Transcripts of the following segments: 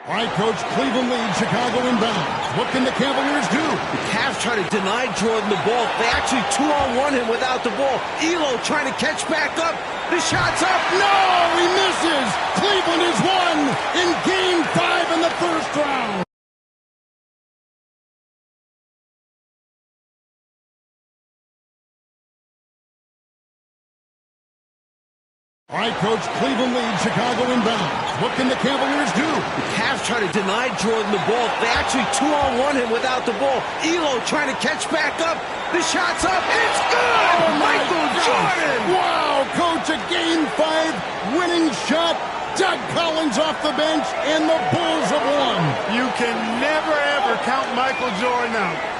All right, Coach, Cleveland leads, Chicago inbound. What can the Cavaliers do? The Cavs trying to deny Jordan the ball. They actually 2-on-1 him without the ball. Elo trying to catch back up. The shot's up. No, he misses. Cleveland has won in Game 5 in the first round. All right, Coach, Cleveland leads, Chicago inbound. What can the Cavaliers do? The Cavs trying to deny Jordan the ball. They actually 2-on-1 him without the ball. Elo trying to catch back up. The shot's up. It's good! Oh, Michael Jordan! Wow, Coach, a Game 5 winning shot. Doug Collins off the bench, and the Bulls have won. You can never, ever count Michael Jordan out.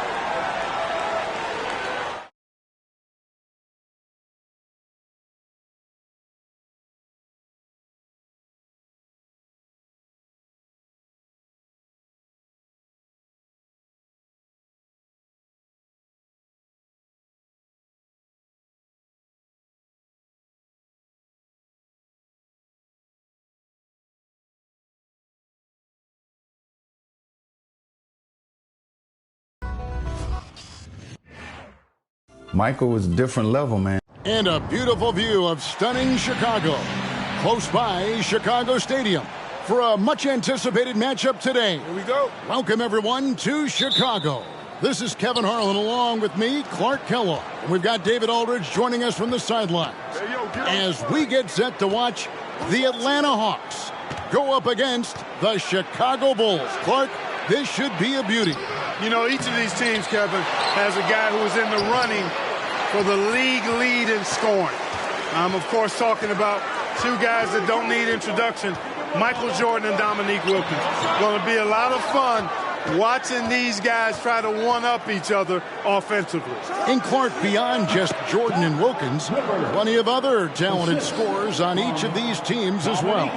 Michael was a different level, man. And a beautiful view of stunning Chicago. Close by Chicago Stadium for a much-anticipated matchup today. Here we go. Welcome, everyone, to Chicago. This is Kevin Harlan along with me, Clark Kellogg. And we've got David Aldridge joining us from the sidelines as we get set to watch the Atlanta Hawks go up against the Chicago Bulls. Clark, this should be a beauty. You know, each of these teams, Kevin, has a guy who is in the running for the league lead in scoring. I'm, of course, talking about two guys that don't need introduction, Michael Jordan and Dominique Wilkins. Going to be a lot of fun watching these guys try to one-up each other offensively. And Clark, beyond just Jordan and Wilkins, plenty of other talented scorers on each of these teams as well.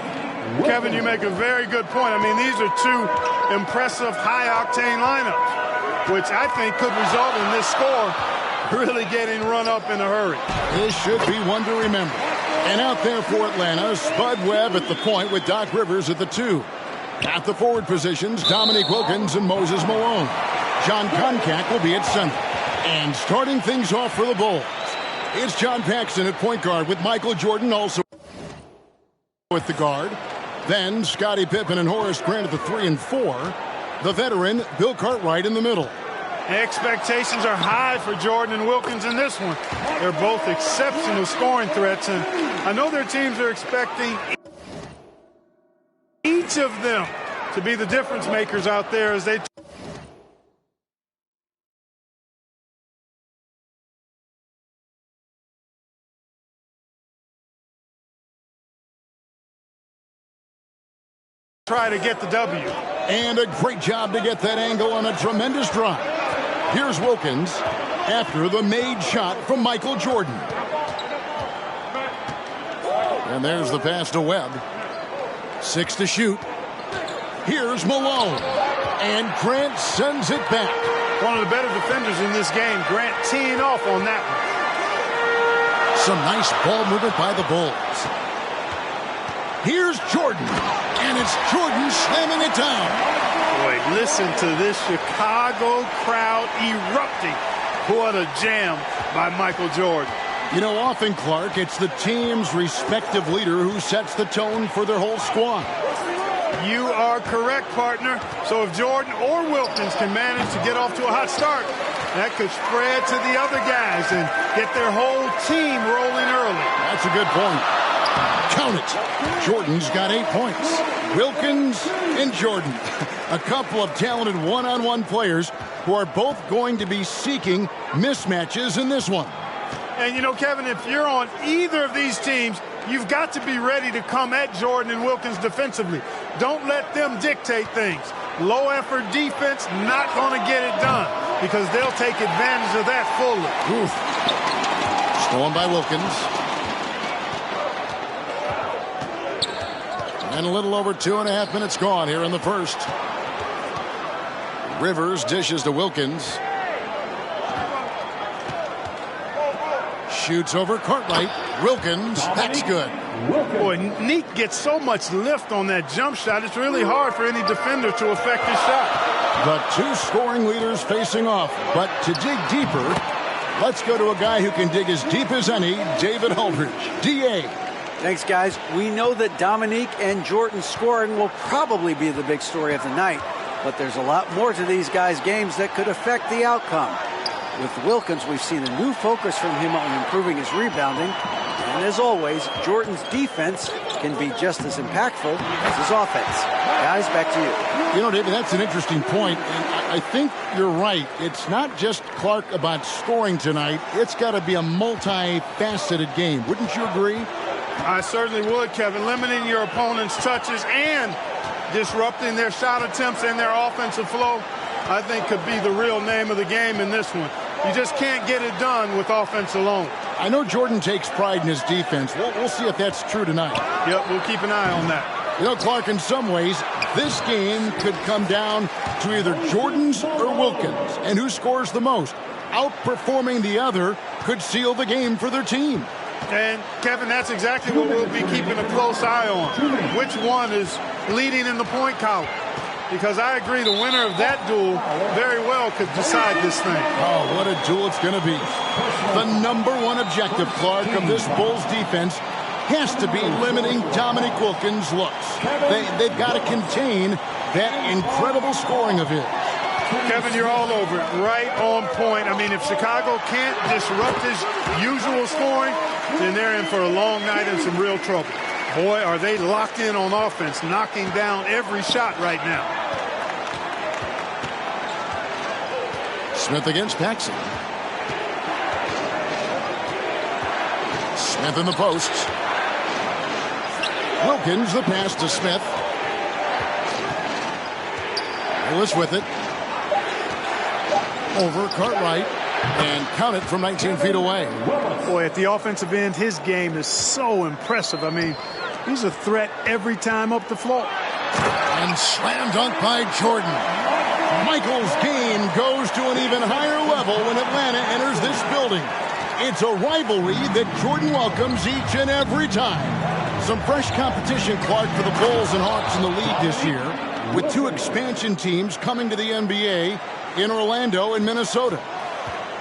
Kevin, you make a very good point. I mean, these are two impressive high-octane lineups, which I think could result in this score really getting run up in a hurry. This should be one to remember. And out there for Atlanta, Spud Webb at the point with Doc Rivers at the 2. At the forward positions, Dominique Wilkins and Moses Malone. John Koncak will be at center. And starting things off for the Bulls, it's John Paxson at point guard with Michael Jordan also with the guard. Then Scottie Pippen and Horace Grant at the 3 and 4. The veteran, Bill Cartwright, in the middle. Expectations are high for Jordan and Wilkins in this one. They're both exceptional scoring threats, and I know their teams are expecting each of them to be the difference makers out there as they try to get the W. And a great job to get that angle on a tremendous drive. Here's Wilkins after the made shot from Michael Jordan. And there's the pass to Webb. 6 to shoot. Here's Malone. And Grant sends it back. One of the better defenders in this game. Grant teeing off on that one. Some nice ball movement by the Bulls. Here's Jordan. And it's Jordan slamming it down. Boy, listen to this Chicago crowd erupting. What a jam by Michael Jordan. You know, often, Clark, it's the team's respective leader who sets the tone for their whole squad. You are correct, partner. So if Jordan or Wilkins can manage to get off to a hot start, that could spread to the other guys and get their whole team rolling early. That's a good point. Count it. Jordan's got 8 points. Wilkins and Jordan. A couple of talented one-on-one players who are both going to be seeking mismatches in this one. And, you know, Kevin, if you're on either of these teams, you've got to be ready to come at Jordan and Wilkins defensively. Don't let them dictate things. Low-effort defense, not going to get it done because they'll take advantage of that fully. Oof. Stolen by Wilkins. And a little over 2.5 minutes gone here in the first. Rivers dishes to Wilkins. Shoots over Cartwright. Wilkins, that's good. Boy, Neek gets so much lift on that jump shot, it's really hard for any defender to affect his shot. The two scoring leaders facing off, but to dig deeper, let's go to a guy who can dig as deep as any, David Aldridge. D.A. Thanks, guys. We know that Dominique and Jordan scoring will probably be the big story of the night, but there's a lot more to these guys' games that could affect the outcome. With Wilkins, we've seen a new focus from him on improving his rebounding, and as always, Jordan's defense can be just as impactful as his offense. Guys, back to you. You know, David, that's an interesting point, and I think you're right. It's not just Clark about scoring tonight. It's got to be a multifaceted game. Wouldn't you agree? I certainly would, Kevin. Limiting your opponent's touches and disrupting their shot attempts and their offensive flow, I think, could be the real name of the game in this one. You just can't get it done with offense alone. I know Jordan takes pride in his defense. We'll see if that's true tonight. Yep, we'll keep an eye on that. You know, Clark, in some ways, this game could come down to either Jordan's or Wilkins. And who scores the most? Outperforming the other could seal the game for their team. And, Kevin, that's exactly what we'll be keeping a close eye on. Which one is leading in the point column? Because I agree the winner of that duel very well could decide this thing. Oh, what a duel it's going to be. The number one objective, Clark, of this Bulls defense has to be limiting Dominique Wilkins' looks. They've got to contain that incredible scoring of his. Kevin, you're all over it. Right on point. I mean, if Chicago can't disrupt his usual scoring, then they're in for a long night and some real trouble. Boy, are they locked in on offense, knocking down every shot right now. Smith against Paxson. Smith in the posts. Wilkins, the pass to Smith. Lewis with it. Over Cartwright. And count it from 19 feet away. Boy, at the offensive end, his game is so impressive. I mean, he's a threat every time up the floor. And slam dunk by Jordan. Michael's game goes to an even higher level when Atlanta enters this building. It's a rivalry that Jordan welcomes each and every time. Some fresh competition, Clark, for the Bulls and Hawks in the league this year, with two expansion teams coming to the NBA in Orlando and Minnesota.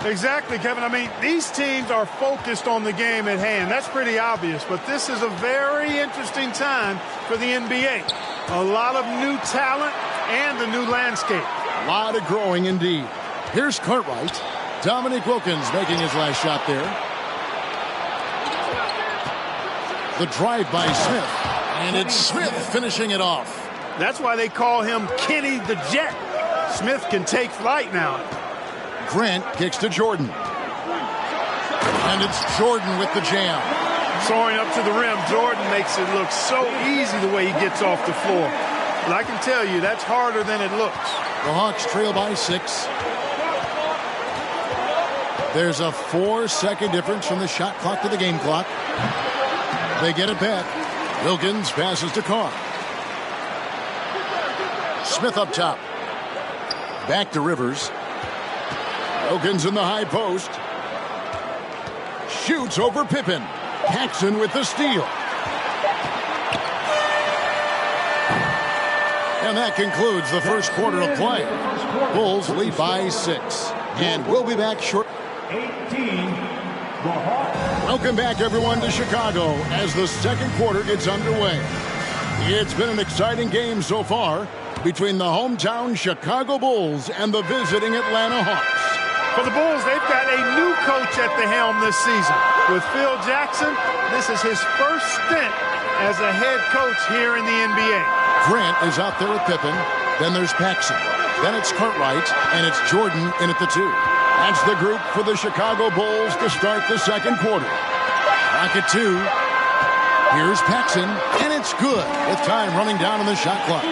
Exactly, Kevin. I mean, these teams are focused on the game at hand. That's pretty obvious, but this is a very interesting time for the NBA. A lot of new talent and a new landscape. A lot of growing indeed. Here's Cartwright. Dominique Wilkins making his last shot there. The drive by Smith. And it's Smith finishing it off. That's why they call him Kenny the Jet. Smith can take flight now. Grant kicks to Jordan. And it's Jordan with the jam. Soaring up to the rim, Jordan makes it look so easy the way he gets off the floor. But I can tell you, that's harder than it looks. The Hawks trail by 6. There's a 4-second difference from the shot clock to the game clock. They get it back. Wilkins passes to Carr. Smith up top. Back to Rivers. Wilkins in the high post. Shoots over Pippen. Paxson with the steal. And that concludes the first quarter of play. Bulls lead by 6. And we'll be back short. Welcome back, everyone, to Chicago as the second quarter gets underway. It's been an exciting game so far between the hometown Chicago Bulls and the visiting Atlanta Hawks. For the Bulls, they've got a new coach at the helm this season. With Phil Jackson, this is his first stint as a head coach here in the NBA. Grant is out there with Pippen. Then there's Paxson. Then it's Cartwright, and it's Jordan in at the 2. That's the group for the Chicago Bulls to start the second quarter. Back at 2. Here's Paxson, and it's good with time running down on the shot clock.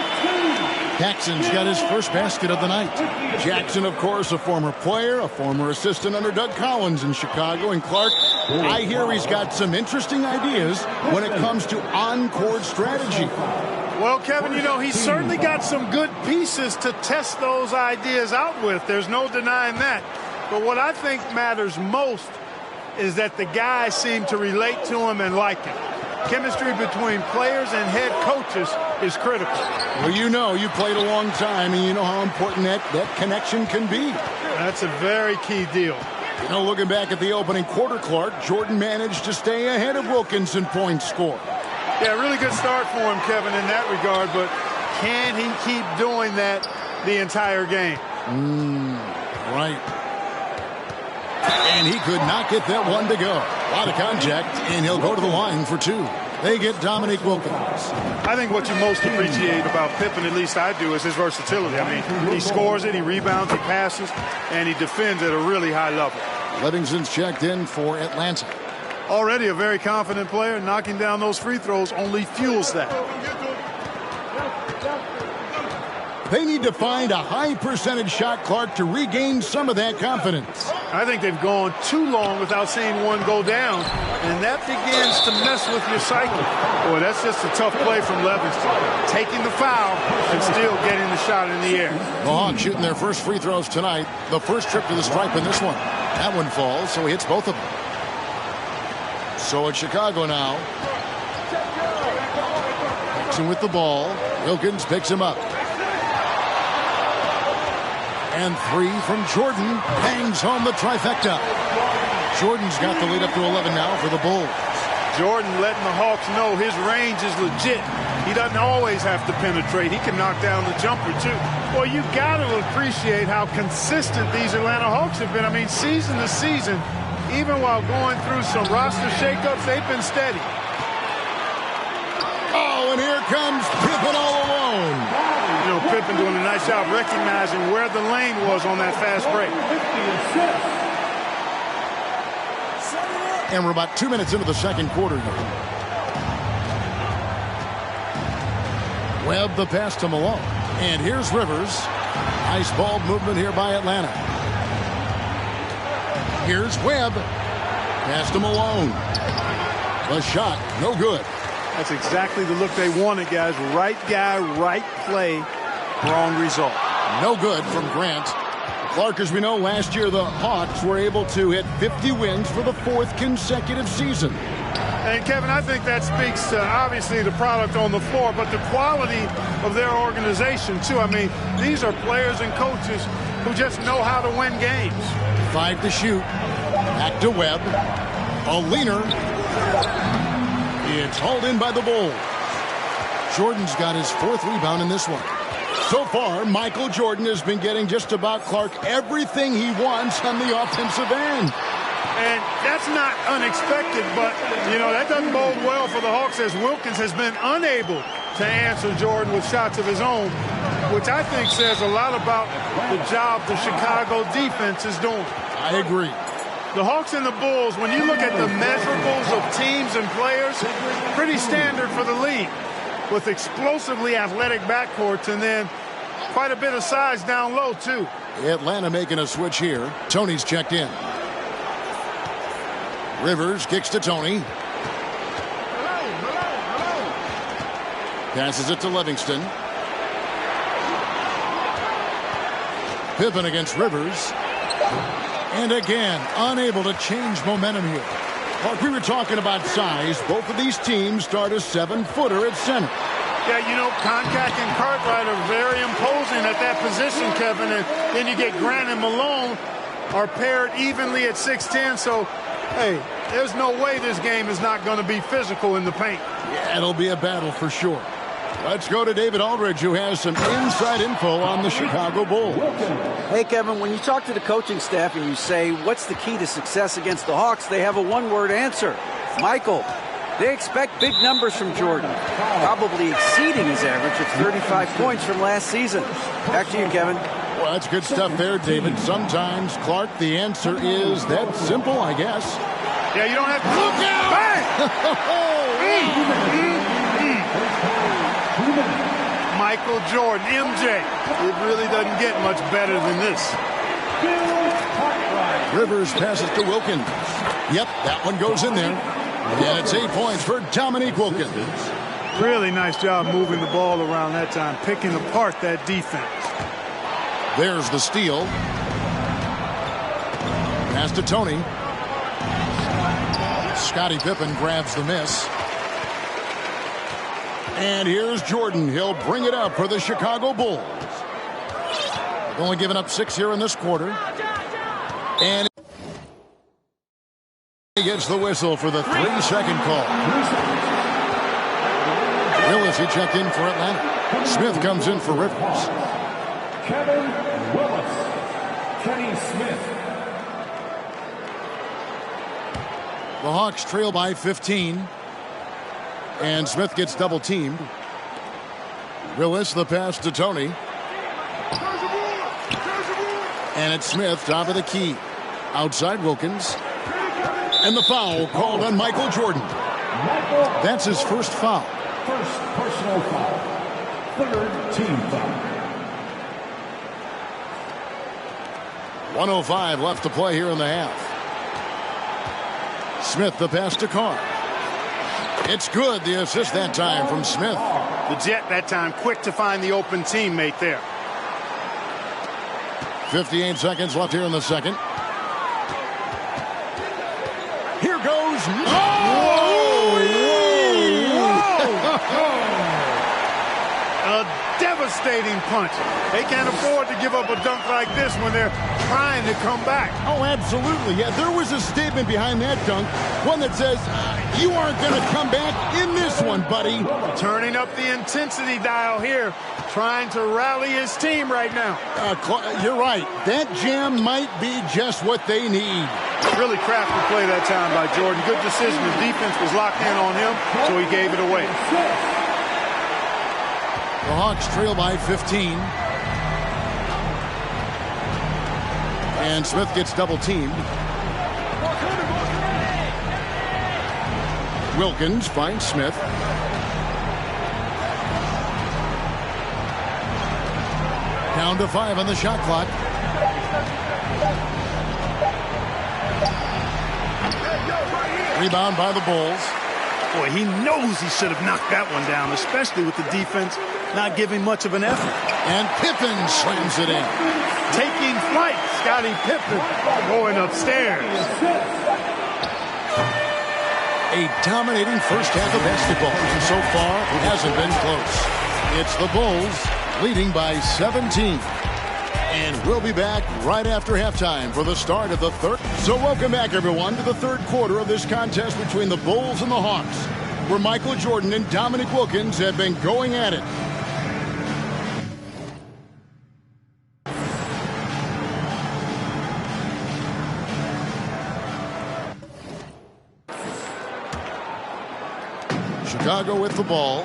Paxson's got his first basket of the night. Jackson, of course, a former player, a former assistant under Doug Collins in Chicago. And Clark, I hear he's got some interesting ideas when it comes to on-court strategy. Well, Kevin, you know, he's certainly got some good pieces to test those ideas out with. There's no denying that. But what I think matters most is that the guys seem to relate to him and like him. chemistry between players and head coaches is critical. Well, you played a long time, and you know how important that connection can be. That's a very key deal. Looking back at the opening quarter, Clark, Jordan managed to stay ahead of Wilkins in points scored. Yeah, really good start for him, Kevin, in that regard, but can he keep doing that the entire game? Right. And he could not get that one to go. A lot of contact, and he'll go to the line for two. They get Dominique Wilkins. I think what you most appreciate about Pippen, at least I do, is his versatility. I mean, he scores it, he rebounds, he passes, and he defends at a really high level. Livingston's checked in for Atlanta. Already a very confident player. Knocking down those free throws only fuels that. They need to find a high percentage shot, Clark, to regain some of that confidence. I think they've gone too long without seeing one go down, and that begins to mess with your psyche. Boy, that's just a tough play from Livingston. Taking the foul and still getting the shot in the air. The Hawks shooting their first free throws tonight. The first trip to the stripe in this one. That one falls, so he hits both of them. So it's Chicago now. Jackson with the ball. Wilkins picks him up. And three from Jordan. Hangs home the trifecta. Jordan's got the lead up to 11 now for the Bulls. Jordan letting the Hawks know his range is legit. He doesn't always have to penetrate. He can knock down the jumper, too. Well, you got to appreciate how consistent these Atlanta Hawks have been. I mean, season to season, even while going through some roster shakeups, they've been steady. Oh, and here comes Pippen all alone. Pippen doing a nice job recognizing where the lane was on that fast break. And we're about 2 minutes into the second quarter here. Webb the pass to Malone. And here's Rivers. Nice ball movement here by Atlanta. Here's Webb. Pass to Malone. The shot, no good. That's exactly the look they wanted, guys. Right guy, right play, wrong result. No good from Grant. Clark, as we know, last year the Hawks were able to hit 50 wins for the fourth consecutive season. And, Kevin, I think that speaks to, obviously, the product on the floor, but the quality of their organization, too. I mean, these are players and coaches who just know how to win games. 5 to shoot. Back to Webb. A leaner. It's hauled in by the Bulls. Jordan's got his 4th rebound in this one. So far, Michael Jordan has been getting just about, Clark, everything he wants on the offensive end. And that's not unexpected, but, that doesn't bode well for the Hawks as Wilkins has been unable to answer Jordan with shots of his own, which I think says a lot about the job the Chicago defense is doing. I agree. The Hawks and the Bulls, when you look at the measurables of teams and players, pretty standard for the league, with explosively athletic backcourts and then quite a bit of size down low, too. Atlanta making a switch here. Tony's checked in. Rivers kicks to Tony. Passes it to Livingston. Pippen against Rivers. And again, unable to change momentum here. Like we were talking about size, both of these teams start a 7-footer at center. Yeah, Koncak and Cartwright are very imposing at that position, Kevin. And then you get Grant and Malone are paired evenly at 6'10", so hey, there's no way this game is not going to be physical in the paint. Yeah, it'll be a battle for sure. Let's go to David Aldridge, who has some inside info on the Chicago Bulls. Hey, Kevin, when you talk to the coaching staff and you say, what's the key to success against the Hawks, they have a one-word answer. Michael. They expect big numbers from Jordan, probably exceeding his average of 35 points from last season. Back to you, Kevin. Well, that's good stuff there, David. Sometimes, Clark, the answer is that simple, I guess. Yeah, you don't have to look out. Bang! Michael Jordan, MJ. It really doesn't get much better than this. Rivers passes to Wilkins. Yep, that one goes in there. And it's 8 points for Dominique Wilkins. Really nice job moving the ball around that time, picking apart that defense. There's the steal. Pass to Tony. Scottie Pippen grabs the miss. And here's Jordan. He'll bring it up for the Chicago Bulls. They've only given up 6 here in this quarter. And he gets the whistle for the 3-second call. Willis, he checked in for Atlanta. Smith comes in for Rivers. Kevin Willis. Kenny Smith. The Hawks trail by 15. And Smith gets double teamed. Willis, the pass to Tony. And it's Smith, top of the key. Outside Wilkins. And the foul called on Michael Jordan. That's his first foul. First personal foul. Third team foul. 1:05 left to play here in the half. Smith, the pass to Carr. It's good, the assist that time from Smith. The Jet that time quick to find the open teammate there. 58 seconds left here in the second. Here goes. A devastating punch. They can't afford to give up a dunk like this when they're trying to come back. Oh, absolutely. Yeah, there was a statement behind that dunk. One that says, you aren't going to come back in this one, buddy. Turning up the intensity dial here. Trying to rally his team right now. You're right. That jam might be just what they need. Really crafty play that time by Jordan. Good decision. The defense was locked in on him, so he gave it away. The Hawks trail by 15. And Smith gets double teamed. Wilkins finds Smith. Down to 5 on the shot clock. Rebound by the Bulls. Boy, he knows he should have knocked that one down, especially with the defense not giving much of an effort. And Pippen slams it in. Taking flight, Scottie Pippen going upstairs. A dominating first half of basketball. And so far, it hasn't been close. It's the Bulls leading by 17. And we'll be back right after halftime for the start of the third. So welcome back, everyone, to the third quarter of this contest between the Bulls and the Hawks, where Michael Jordan and Dominique Wilkins have been going at it. Chicago with the ball.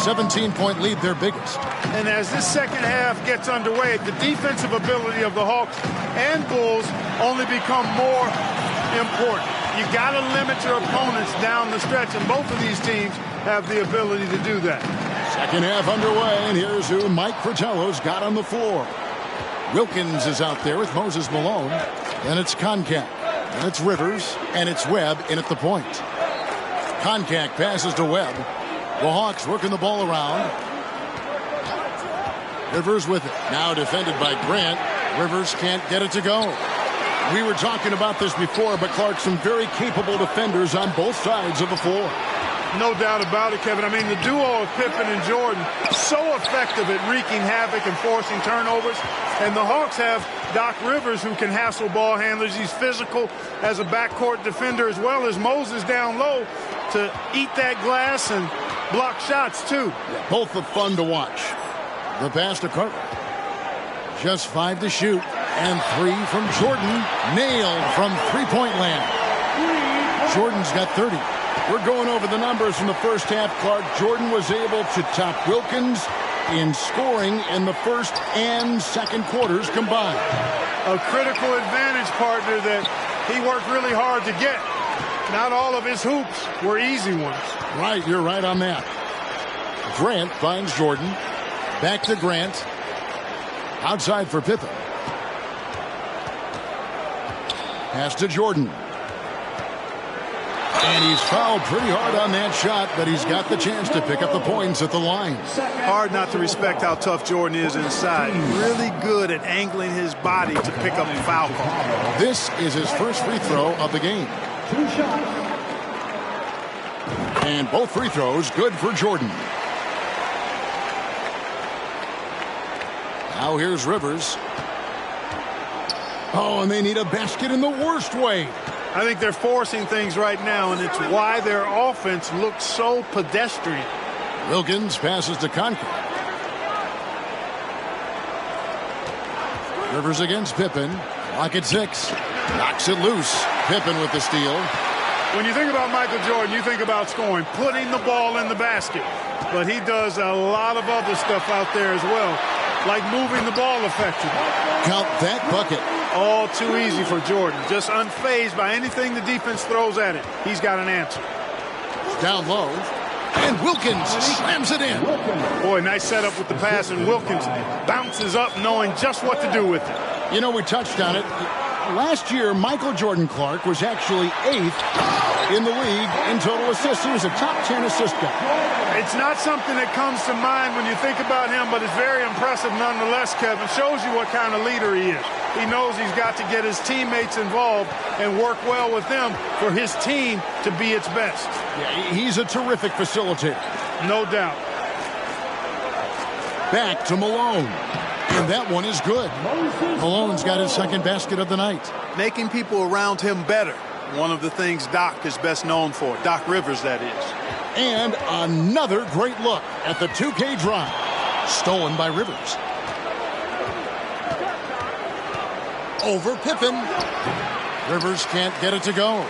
17-point lead, their biggest. And as this second half gets underway, the defensive ability of the Hawks and Bulls only become more important. You got to limit your opponents down the stretch, and both of these teams have the ability to do that. Second half underway, and here's who Mike Fratello's got on the floor. Wilkins is out there with Moses Malone. Then it's Koncak. And it's Rivers. And it's Webb in at the point. Koncak passes to Webb. The Hawks working the ball around. Rivers with it. Now defended by Grant. Rivers can't get it to go. We were talking about this before, but Clark, some very capable defenders on both sides of the floor. No doubt about it, Kevin. I mean, the duo of Pippen and Jordan, so effective at wreaking havoc and forcing turnovers. And the Hawks have Doc Rivers, who can hassle ball handlers. He's physical as a backcourt defender, as well as Moses down low to eat that glass and block shots, too. Both are fun to watch. The pass to Carter. Just 5 to shoot. And 3 from Jordan. Nailed from three-point land. Jordan's got 30. We're going over the numbers from the first half. Clark, Jordan was able to top Wilkins in scoring in the first and second quarters combined. A critical advantage partner that he worked really hard to get. Not all of his hoops were easy ones. Right, you're right on that. Grant finds Jordan. Back to Grant. Outside for Pippen. Pass to Jordan. And he's fouled pretty hard on that shot, but he's got the chance to pick up the points at the line. Hard not to respect how tough Jordan is inside. Really good at angling his body to pick up the foul call. This is his first free throw of the game. And both free throws good for Jordan. Now here's Rivers. Oh, and they need a basket in the worst way. I think they're forcing things right now, and it's why their offense looks so pedestrian. Wilkins passes to Conker. Rivers against Pippen. Clock at 6. Knocks it loose. Pippen with the steal. When you think about Michael Jordan, you think about scoring, putting the ball in the basket. But he does a lot of other stuff out there as well, like moving the ball effectively. Count that bucket. All too easy for Jordan. Just unfazed by anything the defense throws at it. He's got an answer. Down low. And Wilkins slams it in. Boy, nice setup with the pass, and Wilkins bounces up knowing just what to do with it. You know, we touched on it. Last year, Michael Jordan Clark was actually 8th in the league in total assists. He was a top 10 assist guy. It's not something that comes to mind when you think about him, but it's very impressive nonetheless, Kevin. Shows you what kind of leader he is. He knows he's got to get his teammates involved and work well with them for his team to be its best. Yeah, he's a terrific facilitator. No doubt. Back to Malone. And that one is good. Malone's got his second basket of the night. Making people around him better. One of the things Doc is best known for. Doc Rivers, that is. And another great look at the 2K drive. Stolen by Rivers. Over Pippen. Rivers can't get it to go.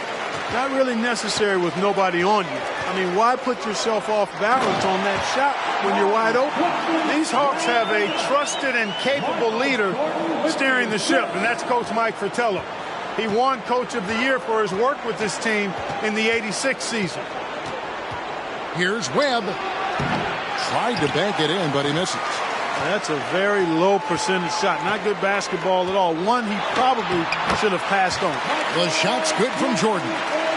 Not really necessary with nobody on you. I mean, why put yourself off balance on that shot when you're wide open? These Hawks have a trusted and capable leader steering the ship, and that's Coach Mike Fratello. He won Coach of the Year for his work with this team in the '86 season. Here's Webb. Tried to bank it in, but he misses. That's a very low percentage shot. Not good basketball at all. One he probably should have passed on. The shot's good from Jordan.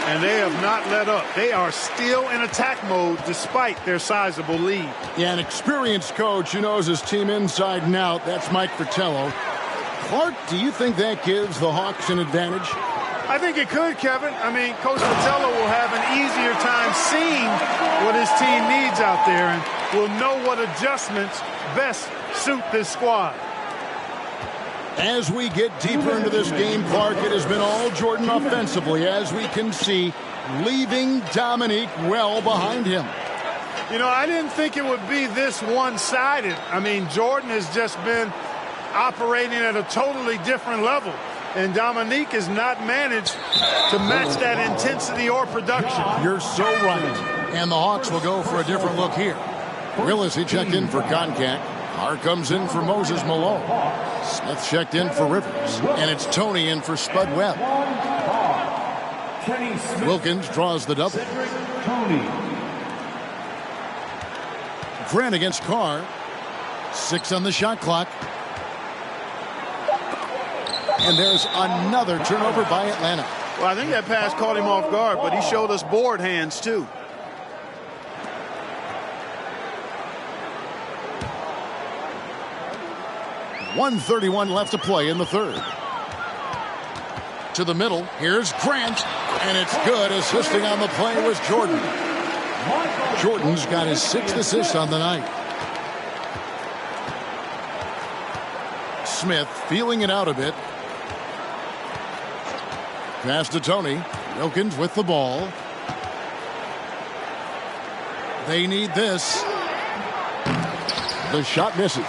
And they have not let up. They are still in attack mode despite their sizable lead. Yeah, an experienced coach who knows his team inside and out. That's Mike Fratello. Clark, do you think that gives the Hawks an advantage? I think it could, Kevin. I mean, Coach Fratello will have an easier time seeing what his team needs out there and will know what adjustments best suit this squad. As we get deeper into this game, Clark, it has been all Jordan offensively, as we can see, leaving Dominique well behind him. You know, I didn't think it would be this one-sided. I mean, Jordan has just been operating at a totally different level, and Dominique has not managed to match that intensity or production. You're so right. And the Hawks will go for a different look here. Willis, he checked in for Koncak. Carr comes in for Moses Malone. Smith checked in for Rivers. And it's Tony in for Spud Webb. Wilkins draws the double. Grant against Carr. 6 on the shot clock. And there's another turnover by Atlanta. Well, I think that pass caught him off guard, but he showed us board hands, too. .131 left to play in the third. To the middle. Here's Grant. And it's good. Assisting on the play was Jordan. Jordan's got his 6th assist on the night. Smith feeling it out a bit. Pass to Tony. Wilkins with the ball. They need this. The shot misses.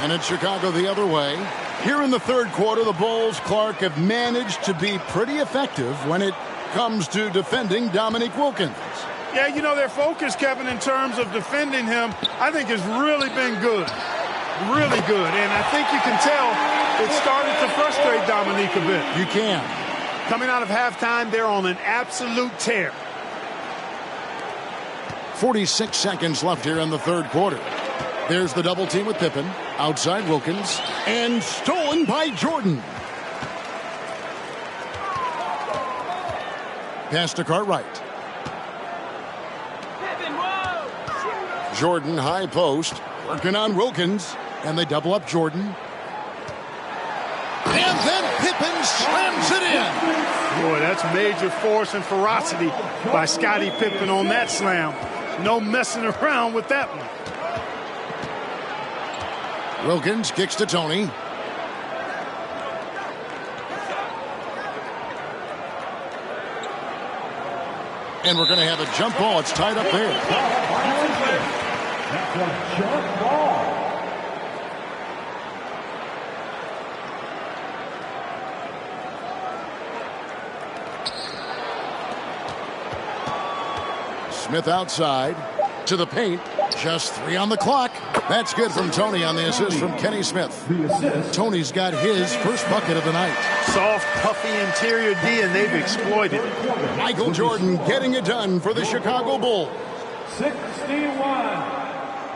And it's Chicago the other way. Here in the third quarter, the Bulls, Clark, have managed to be pretty effective when it comes to defending Dominique Wilkins. Yeah, you know, their focus, Kevin, in terms of defending him, I think has really been good. Really good. And I think you can tell it started to frustrate Dominique a bit. You can. Coming out of halftime, they're on an absolute tear. 46 seconds left here in the third quarter. There's the double team with Pippen. Outside Wilkins. And stolen by Jordan. Pass to Cartwright. Jordan high post. Working on Wilkins. And they double up Jordan. And then Pippen slams it in. Boy, that's major force and ferocity by Scottie Pippen on that slam. No messing around with that one. Wilkins kicks to Tony. And we're going to have a jump ball. It's tied up there. That's a jump ball. Smith outside to the paint. Just 3 on the clock. That's good from Tony on the assist from Kenny Smith. Tony's got his first bucket of the night. Soft, puffy interior D, and they've exploited it. Michael Jordan getting it done for the Chicago Bulls. 61.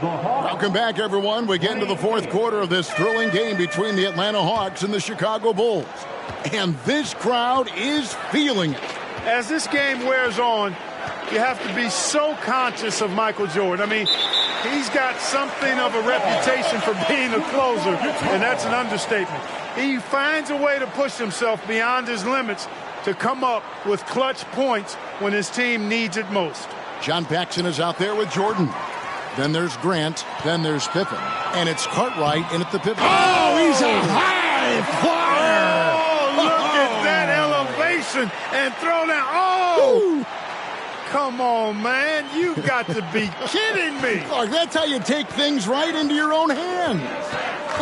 Welcome back, everyone. We get into the fourth quarter of this thrilling game between the Atlanta Hawks and the Chicago Bulls. And this crowd is feeling it. As this game wears on, you have to be so conscious of Michael Jordan. I mean, he's got something of a reputation for being a closer, and that's an understatement. He finds a way to push himself beyond his limits to come up with clutch points when his team needs it most. John Paxson is out there with Jordan. Then there's Grant. Then there's Pippen. And it's Cartwright in at the Pippen. Oh, he's a high flyer! Oh, look at that elevation and throw down. Oh! Come on, man. You got to be kidding me. Clark, that's how you take things right into your own hands.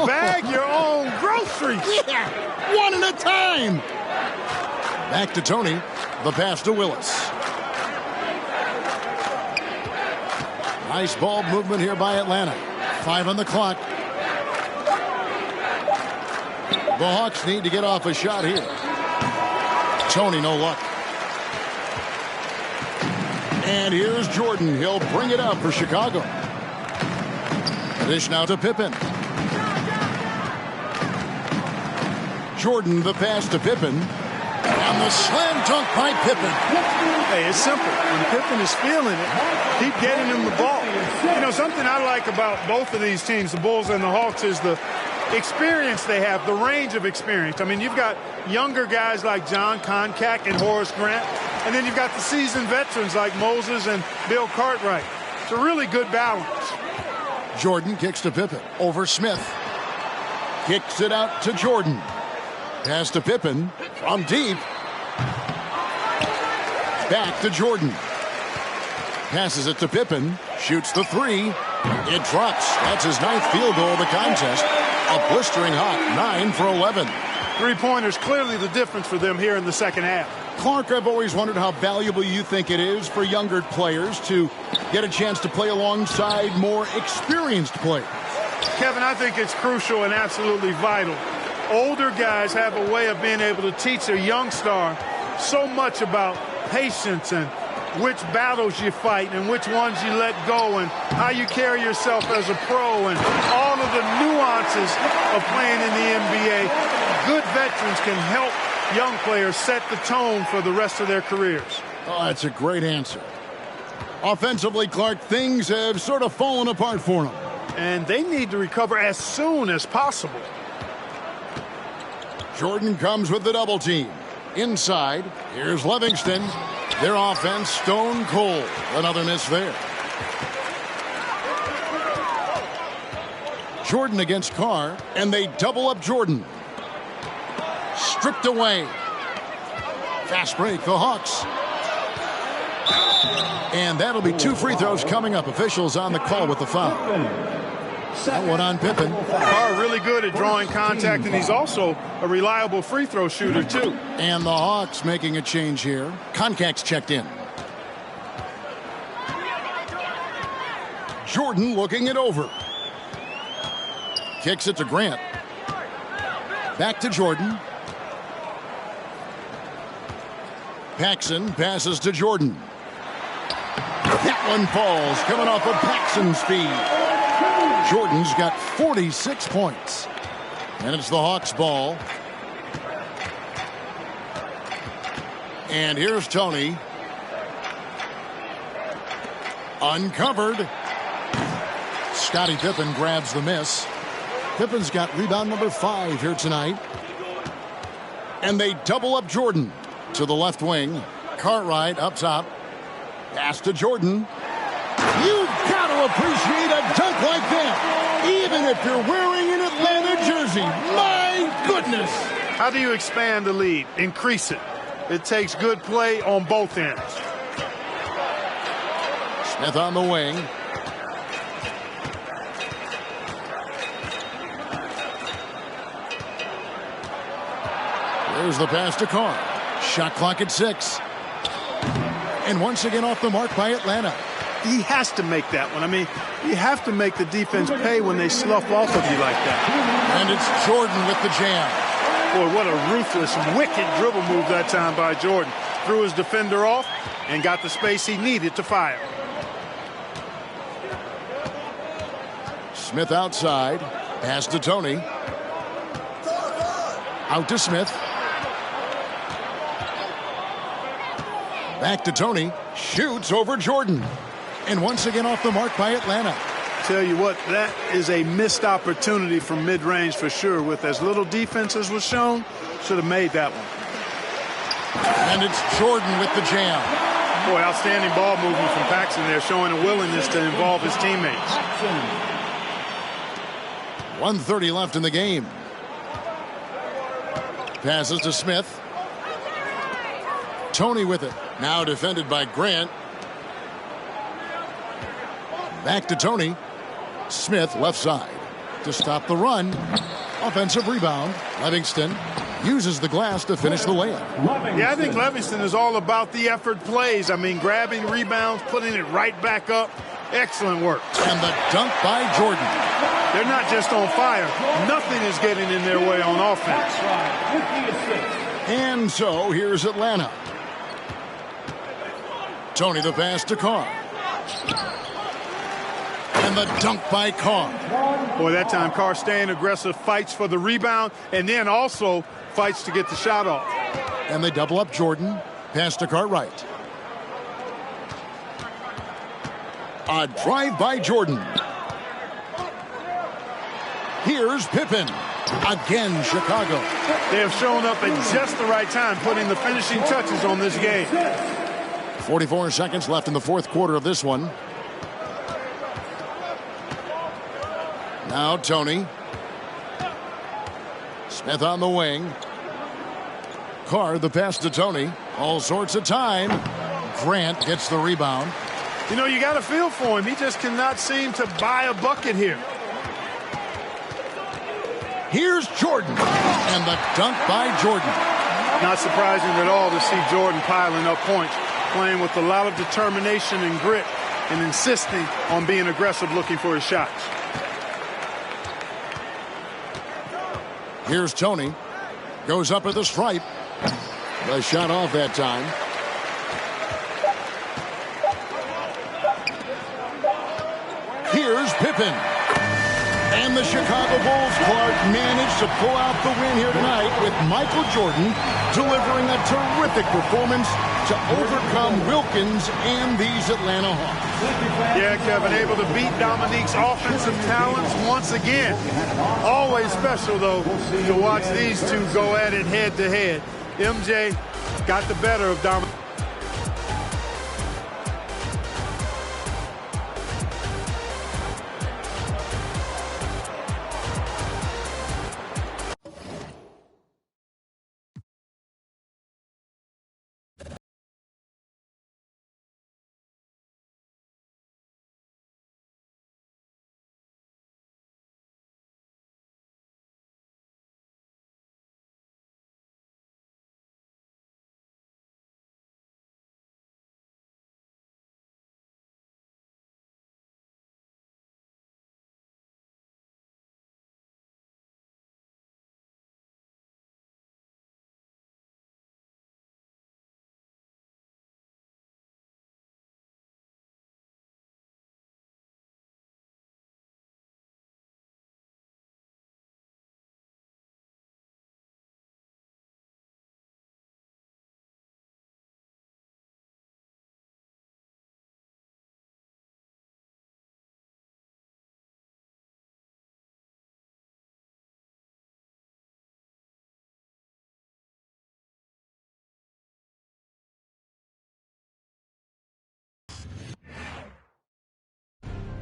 Bag your own groceries. Yeah, one at a time. Back to Tony. The pass to Willis. Nice ball movement here by Atlanta. 5 on the clock. The Hawks need to get off a shot here. Tony, no luck. And here's Jordan. He'll bring it up for Chicago. Dish now to Pippen. Jordan, the pass to Pippen. And the slam dunk by Pippen. Hey, it's simple. When Pippen is feeling it, keep getting him the ball. You know, something I like about both of these teams, the Bulls and the Hawks, is the experience they have, the range of experience. I mean, you've got younger guys like John Koncak and Horace Grant, and then you've got the seasoned veterans like Moses and Bill Cartwright. It's a really good balance. Jordan kicks to Pippen over Smith. Kicks it out to Jordan. Pass to Pippen from deep. Back to Jordan. Passes it to Pippen. Shoots the 3. It drops. That's his 9th field goal of the contest. A blistering hot 9 for 11. 3-pointers, clearly the difference for them here in the second half. Clark, I've always wondered how valuable you think it is for younger players to get a chance to play alongside more experienced players. Kevin, I think it's crucial and absolutely vital. Older guys have a way of being able to teach their young star so much about patience and which battles you fight and which ones you let go and how you carry yourself as a pro and all of the nuances of playing in the NBA. Good veterans can help young players set the tone for the rest of their careers. Oh, that's a great answer. Offensively, Clark, things have sort of fallen apart for them. And they need to recover as soon as possible. Jordan comes with the double team. Inside, here's Livingston. Their offense stone cold. Another miss there. Jordan against Carr, and they double up Jordan. Stripped away. Fast break, the Hawks. And that'll be 2 free throws coming up. Officials on the call with the foul. That one on Pippen. Carr really good at drawing contact, and he's also a reliable free throw shooter, too. And the Hawks making a change here. Koncak's checked in. Jordan looking it over. Kicks it to Grant. Back to Jordan. Paxson passes to Jordan. That one falls, coming off of Paxson's feed. Jordan's got 46 points. And it's the Hawks' ball. And here's Tony. Uncovered. Scottie Pippen grabs the miss. Pippen's got rebound number 5 here tonight. And they double up Jordan to the left wing. Cartwright up top. Pass to Jordan. You've got to appreciate a dunk like that, even if you're wearing an jersey. My goodness. How do you expand the lead? Increase it. It takes good play on both ends. Smith on the wing. There's the pass to Carr. Shot clock at 6. And once again off the mark by Atlanta. He has to make that one. I mean, you have to make the defense pay when they slough off of you like that. And it's Jordan with the jam. Boy, what a ruthless, wicked dribble move that time by Jordan. Threw his defender off and got the space he needed to fire. Smith outside. Pass to Tony. Out to Smith. Back to Tony. Shoots over Jordan. And once again off the mark by Atlanta. Tell you what, that is a missed opportunity from mid-range for sure. With as little defense as was shown, should have made that one. And it's Jordan with the jam. Boy, outstanding ball movement from Paxson there, showing a willingness to involve his teammates. 1:30 left in the game. Passes to Smith. Tony with it. Now defended by Grant. Back to Tony. Smith left side to stop the run. Offensive rebound. Livingston uses the glass to finish the layup. Yeah, I think Livingston is all about the effort plays. I mean, grabbing rebounds, putting it right back up. Excellent work. And the dunk by Jordan. They're not just on fire. Nothing is getting in their way on offense. And so here's Atlanta. Tony the pass to Carr. And the dunk by Carr. Boy, that time Carr staying aggressive, fights for the rebound, and then also fights to get the shot off. And they double up Jordan. Pass to Cartwright. A drive by Jordan. Here's Pippen. Again, Chicago. They have shown up at just the right time, putting the finishing touches on this game. 44 seconds left in the fourth quarter of this one. Now Tony. Smith on the wing. Carr the pass to Tony. All sorts of time. Grant gets the rebound. You know, you got a feel for him. He just cannot seem to buy a bucket here. Here's Jordan. And the dunk by Jordan. Not surprising at all to see Jordan piling up points, playing with a lot of determination and grit and insisting on being aggressive looking for his shots. Here's Tony. Goes up at the stripe. The shot off that time. Here's Pippen. And the Chicago Bulls, Clark, managed to pull out the win here tonight with Michael Jordan delivering a terrific performance to overcome Wilkins and these Atlanta Hawks. Yeah, Kevin, able to beat Dominique's offensive talents once again. Always special, though, to watch these two go at it head-to-head. MJ got the better of Dominique.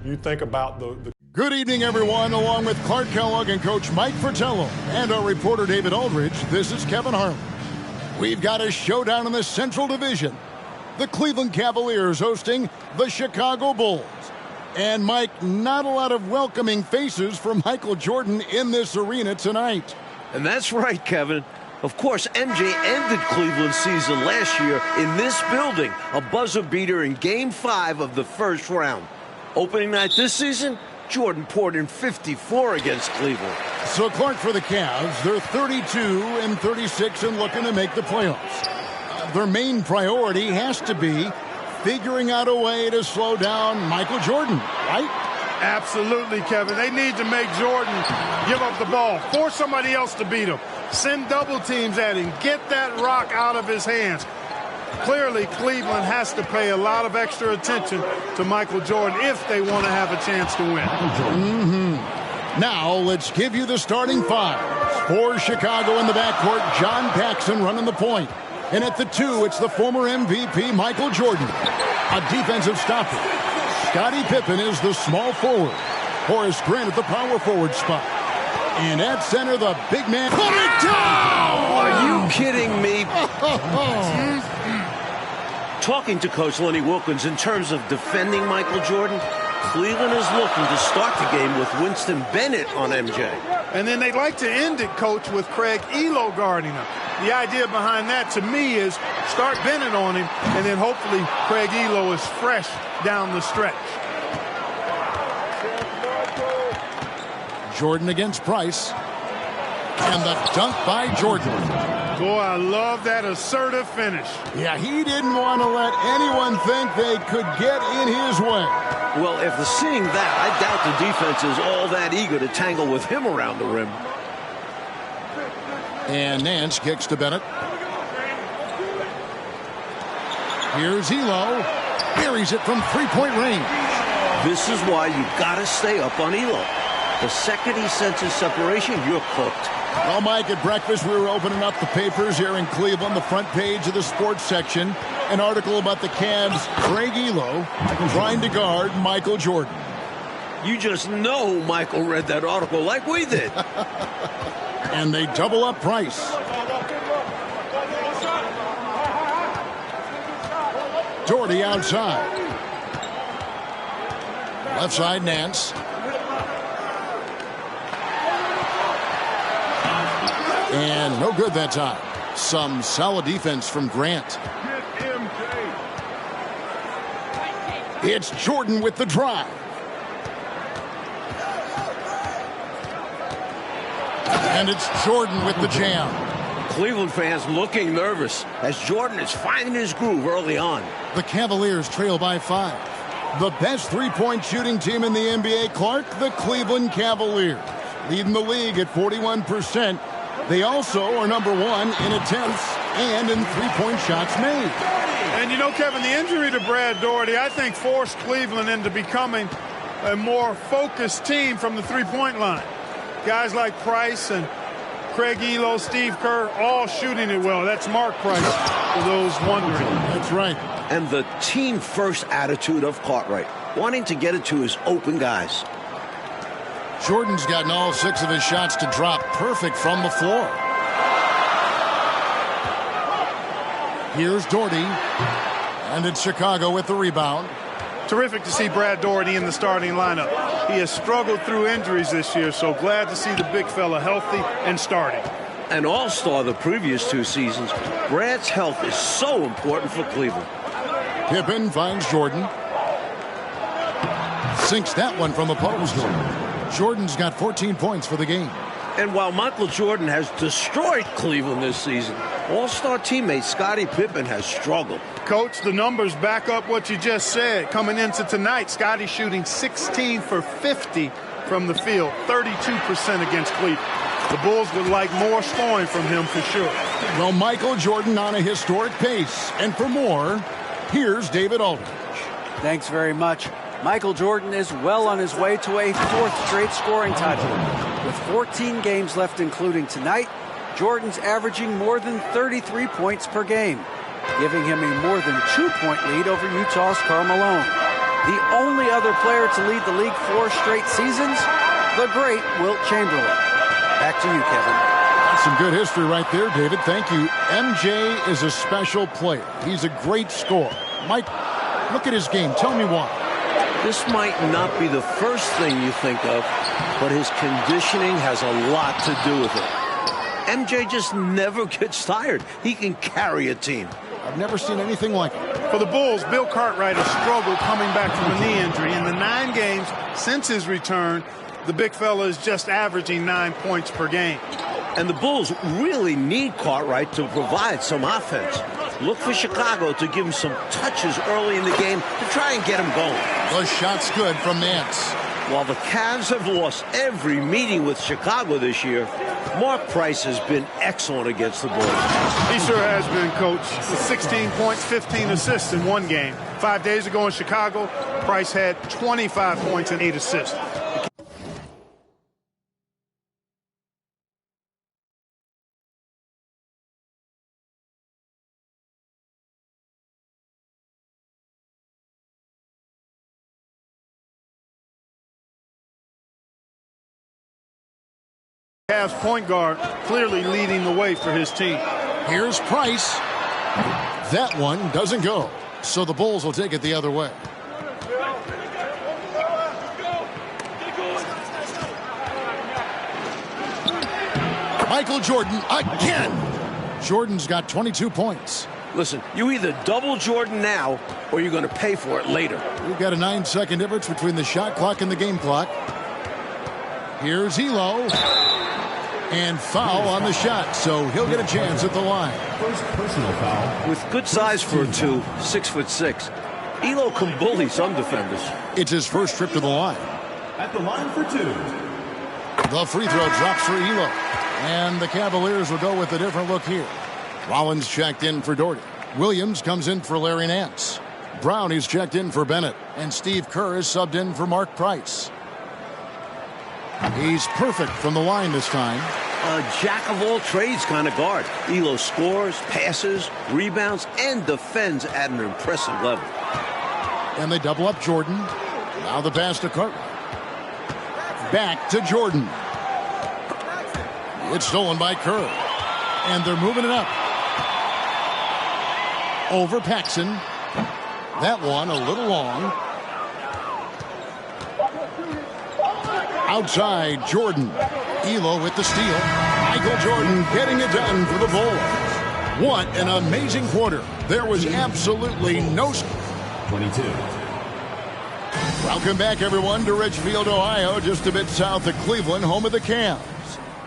You think about the Good evening, everyone. Along with Clark Kellogg and Coach Mike Fratello and our reporter David Aldridge, this is Kevin Harlan. We've got a showdown in the Central Division. The Cleveland Cavaliers hosting the Chicago Bulls. And Mike, not a lot of welcoming faces for Michael Jordan in this arena tonight. And that's right, Kevin. Of course, MJ ended Cleveland's season last year in this building, a buzzer beater in Game 5 of the first round. Opening night this season, Jordan poured in 54 against Cleveland. So, Clark, for the Cavs, they're 32-36 and looking to make the playoffs. Their main priority has to be figuring out a way to slow down Michael Jordan, right? Absolutely, Kevin. They need to make Jordan give up the ball, force somebody else to beat him, send double teams at him, get that rock out of his hands. Clearly, Cleveland has to pay a lot of extra attention to Michael Jordan if they want to have a chance to win. Now, let's give you the starting five. For Chicago in the backcourt, John Paxson running the point. And at the 2, it's the former MVP, Michael Jordan. A defensive stopper. Scottie Pippen is the small forward. Horace Grant at the power forward spot. And at center, the big man. Put it down! Are you kidding me? Talking to Coach Lenny Wilkins in terms of defending Michael Jordan, Cleveland is looking to start the game with Winston Bennett on MJ. And then they'd like to end it, Coach, with Craig Ehlo guarding him. The idea behind that, to me, is start Bennett on him, and then hopefully Craig Ehlo is fresh down the stretch. Jordan against Price. And the dunk by Jordan. Boy, I love that assertive finish. Yeah, he didn't want to let anyone think they could get in his way. Well, after seeing that, I doubt the defense is all that eager to tangle with him around the rim. And Nance kicks to Bennett. Here's Ehlo. Buries it from three-point range. This is why you got to stay up on Ehlo. The second he senses separation, you're cooked. Well, Mike, at breakfast, we were opening up the papers here in Cleveland, the front page of the sports section. An article about the Cavs' Craig Ehlo trying to guard Michael Jordan. You just know Michael read that article like we did. And they double up Price. Doherty outside. Left side, Nance. And no good that time. Some solid defense from Grant. It's Jordan with the drive. And it's Jordan with the jam. Cleveland fans looking nervous as Jordan is finding his groove early on. The Cavaliers trail by 5. The best three-point shooting team in the NBA, Clark, the Cleveland Cavaliers. Leading the league at 41%. They also are number 1 in attempts and in three-point shots made. And you know, Kevin, the injury to Brad Daugherty, I think, forced Cleveland into becoming a more focused team from the three-point line. Guys like Price and Craig Ehlo, Steve Kerr, all shooting it well. That's Mark Price, for those wondering. That's right. And the team-first attitude of Cartwright, wanting to get it to his open guys. Jordan's gotten all 6 of his shots to drop perfect from the floor. Here's Daugherty. And it's Chicago with the rebound. Terrific to see Brad Daugherty in the starting lineup. He has struggled through injuries this year, so glad to see the big fella healthy and starting. An all-star the previous 2 seasons, Brad's health is so important for Cleveland. Pippen finds Jordan. Sinks that one from the post. Jordan's got 14 points for the game. And while Michael Jordan has destroyed Cleveland this season, all-star teammate Scottie Pippen has struggled. Coach, the numbers back up what you just said. Coming into tonight, Scottie shooting 16 for 50 from the field, 32% against Cleveland. The Bulls would like more scoring from him for sure. Well, Michael Jordan on a historic pace. And for more, here's David Aldridge. Thanks very much. Michael Jordan is well on his way to a 4th straight scoring title. With 14 games left, including tonight, Jordan's averaging more than 33 points per game, giving him a more than 2-point lead over Utah's Karl Malone. The only other player to lead the league 4 straight seasons, the great Wilt Chamberlain. Back to you, Kevin. That's some good history right there, David. Thank you. MJ is a special player. He's a great scorer. Mike, look at his game. Tell me why. This might not be the first thing you think of, but his conditioning has a lot to do with it. MJ just never gets tired. He can carry a team. I've never seen anything like it. For the Bulls, Bill Cartwright has struggled coming back from a knee injury. In the 9 games since his return, the big fella is just averaging 9 points per game. And the Bulls really need Cartwright to provide some offense. Look for Chicago to give him some touches early in the game to try and get him going. The shot's good from Nance. While the Cavs have lost every meeting with Chicago this year, Mark Price has been excellent against the Bulls. He sure has been, Coach. With 16 points, 15 assists in 1 game. 5 days ago in Chicago, Price had 25 points and 8 assists. Cavs point guard clearly leading the way for his team. Here's Price. That one doesn't go. So the Bulls will take it the other way. Michael Jordan again. Jordan's got 22 points. Listen, you either double Jordan now or you're going to pay for it later. We've got a 9-second difference between the shot clock and the game clock. Here's Elo. And foul on the shot, so he'll get a chance at the line. First personal foul. With good size for a 2, 6'6", Elo can bully some defenders. It's his first trip to the line. At the line for 2. The free throw drops for Elo. And the Cavaliers will go with a different look here. Rollins checked in for Doherty. Williams comes in for Larry Nance. Brown is checked in for Bennett. And Steve Kerr is subbed in for Mark Price. He's perfect from the line this time. A jack-of-all-trades kind of guard. Elo scores, passes, rebounds, and defends at an impressive level. And they double up Jordan. Now the pass to Cartwright. Back to Jordan. It's stolen by Kerr. And they're moving it up. Over Paxson. That one a little long. Outside, Jordan. Elo with the steal. Michael Jordan getting it done for the Bulls. What an amazing quarter. There was absolutely no... 22. Welcome back, everyone, to Ridgefield, Ohio, just a bit south of Cleveland, home of the Cavs.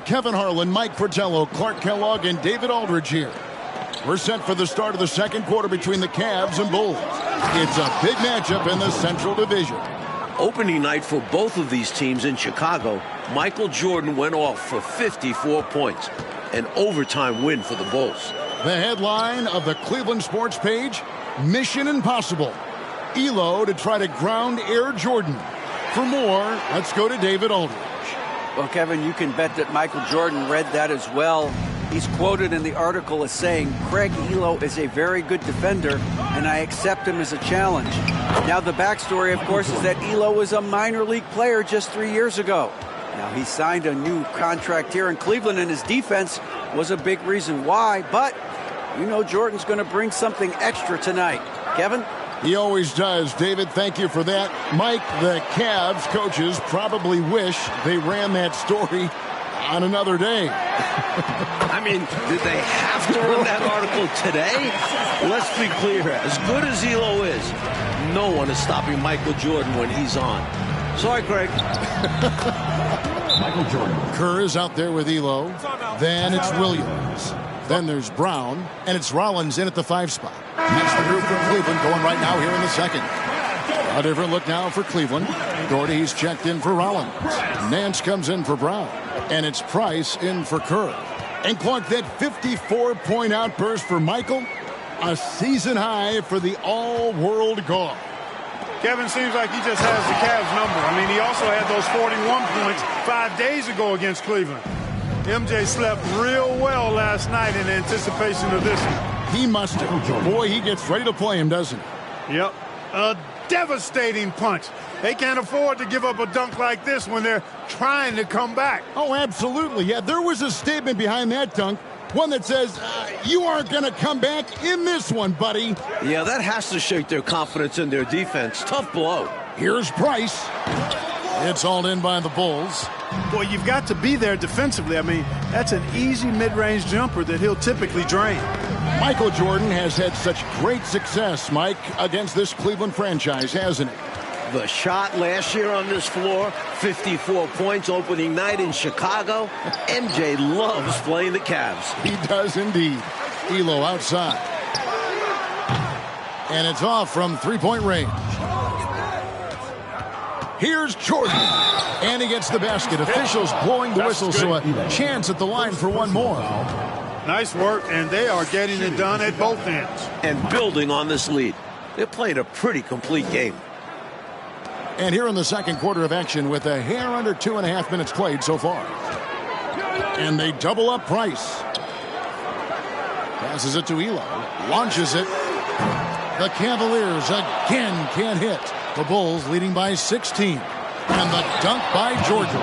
Kevin Harlan, Mike Fratello, Clark Kellogg, and David Aldridge here. We're set for the start of the second quarter between the Cavs and Bulls. It's a big matchup in the Central Division. Opening night for both of these teams in Chicago, Michael Jordan went off for 54 points. An overtime win for the Bulls. The headline of the Cleveland Sports page, Mission Impossible. Elo to try to ground Air Jordan. For more, let's go to David Aldridge. Well, Kevin, you can bet that Michael Jordan read that as well. He's quoted in the article as saying, Craig Elo is a very good defender, and I accept him as a challenge. Now, the backstory, of course, is that Elo was a minor league player just 3 years ago. Now, he signed a new contract here in Cleveland, and his defense was a big reason why. But you know Jordan's going to bring something extra tonight. Kevin? He always does. David, thank you for that. Mike, the Cavs coaches probably wish they ran that story on another day. I mean, did they have to run that article today? Let's be clear. As good as Elo is, no one is stopping Michael Jordan when he's on. Sorry, Craig. Michael Jordan. Kerr is out there with Elo. Then it's Williams. Then there's Brown. And it's Rollins in at the 5 spot. That's the group from Cleveland going right now here in the second. A different look now for Cleveland. Doherty's checked in for Rollins. Nance comes in for Brown. And it's Price in for Kerr. And Clark, that 54-point outburst for Michael, a season high for the all-world guard. Kevin seems like he just has the Cavs number. I mean, he also had those 41 points 5 days ago against Cleveland. MJ slept real well last night in anticipation of this one. He must have. Boy, he gets ready to play him, doesn't he? Yep. devastating punch. They can't afford to give up a dunk like this when they're trying to come back. Oh, absolutely. Yeah, there was a statement behind that dunk. One that says, you aren't going to come back in this one, buddy. Yeah, that has to shake their confidence in their defense. Tough blow. Here's Price. It's hauled in by the Bulls. Boy, you've got to be there defensively. I mean, that's an easy mid-range jumper that he'll typically drain. Michael Jordan has had such great success, Mike, against this Cleveland franchise, hasn't he? The shot last year on this floor, 54 points opening night in Chicago. MJ loves playing the Cavs. He does indeed. Elo outside. And it's off from three-point range. Here's Jordan. And he gets the basket. Officials blowing the whistle, so a chance at the line for one more. Nice work, and they are getting it done at both ends. And building on this lead. They're playing a pretty complete game. And here in the second quarter of action with a hair under 2.5 minutes played so far. And they double up Price. Passes it to Elo. Launches it. The Cavaliers again can't hit. The Bulls leading by 16. And the dunk by Jordan.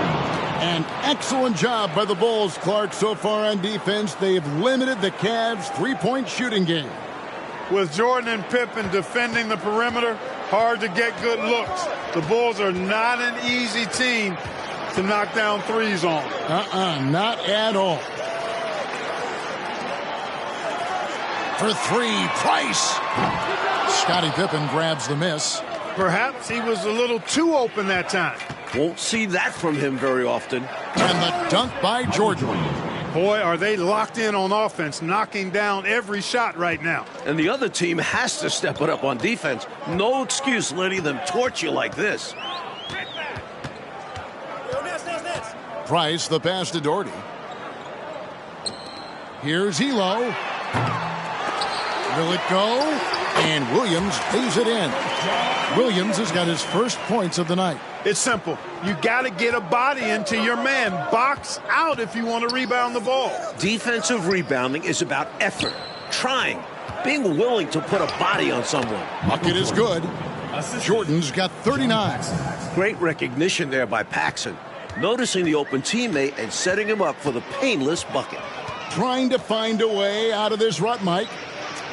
An excellent job by the Bulls, Clark, so far on defense. They've limited the Cavs' three-point shooting game. With Jordan and Pippen defending the perimeter, hard to get good looks. The Bulls are not an easy team to knock down threes on. Not at all. For three, Price. Scottie Pippen grabs the miss. Perhaps he was a little too open that time. Won't see that from him very often. And the dunk by Jordan. Boy, are they locked in on offense, knocking down every shot right now. And the other team has to step it up on defense. No excuse letting them torch you like this. Price, the pass to Doherty. Here's Elo. Will it go? And Williams pays it in. Williams has got his first points of the night. It's simple. You got to get a body into your man. Box out if you want to rebound the ball. Defensive rebounding is about effort, trying, being willing to put a body on someone. Bucket is good. Jordan's got 39. Great recognition there by Paxson, noticing the open teammate and setting him up for the painless bucket. Trying to find a way out of this rut, Mike.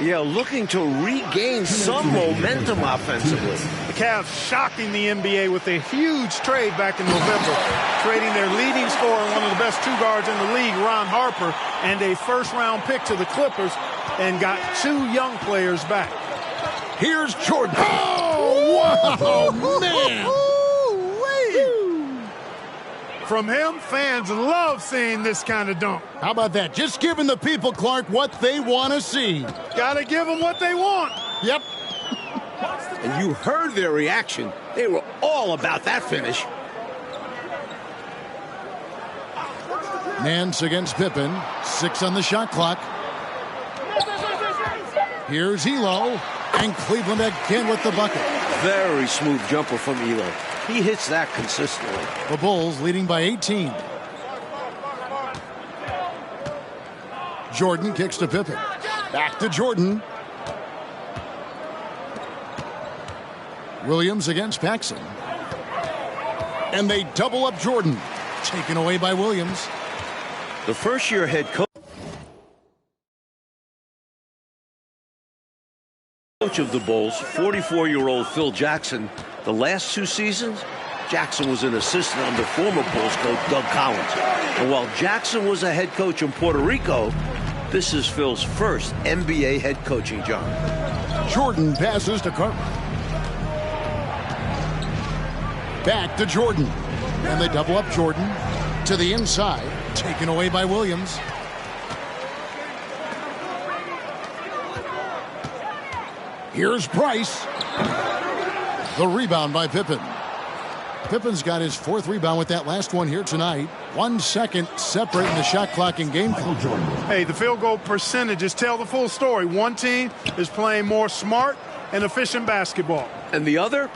Yeah, looking to regain some momentum offensively. The Cavs shocking the NBA with a huge trade back in November, trading their leading scorer and one of the best two guards in the league, Ron Harper, and a first-round pick to the Clippers, and got two young players back. Here's Jordan. Oh, wow, man. From him, fans love seeing this kind of dunk. How about that? Just giving the people, Clark, what they want to see. Got to give them what they want. Yep. And you heard their reaction. They were all about that finish. Nance against Pippen. 6 on the shot clock. Here's Elo. And Cleveland again with the bucket. Very smooth jumper from Elo. He hits that consistently. The Bulls leading by 18. Jordan kicks to Pippen. Back to Jordan. Williams against Paxson. And they double up Jordan. Taken away by Williams. The first-year head coach of the Bulls, 44-year-old Phil Jackson. The last 2 seasons, Jackson was an assistant under former Bulls coach Doug Collins. And while Jackson was a head coach in Puerto Rico, this is Phil's first NBA head coaching job. Jordan passes to Carter. Back to Jordan. And they double up Jordan to the inside. Taken away by Williams. Here's Price. The rebound by Pippen. Pippen's got his 4th rebound with that last one here tonight. 1 second separating the shot clock in game time. Hey, the field goal percentages tell the full story. One team is playing more smart and efficient basketball. And the other,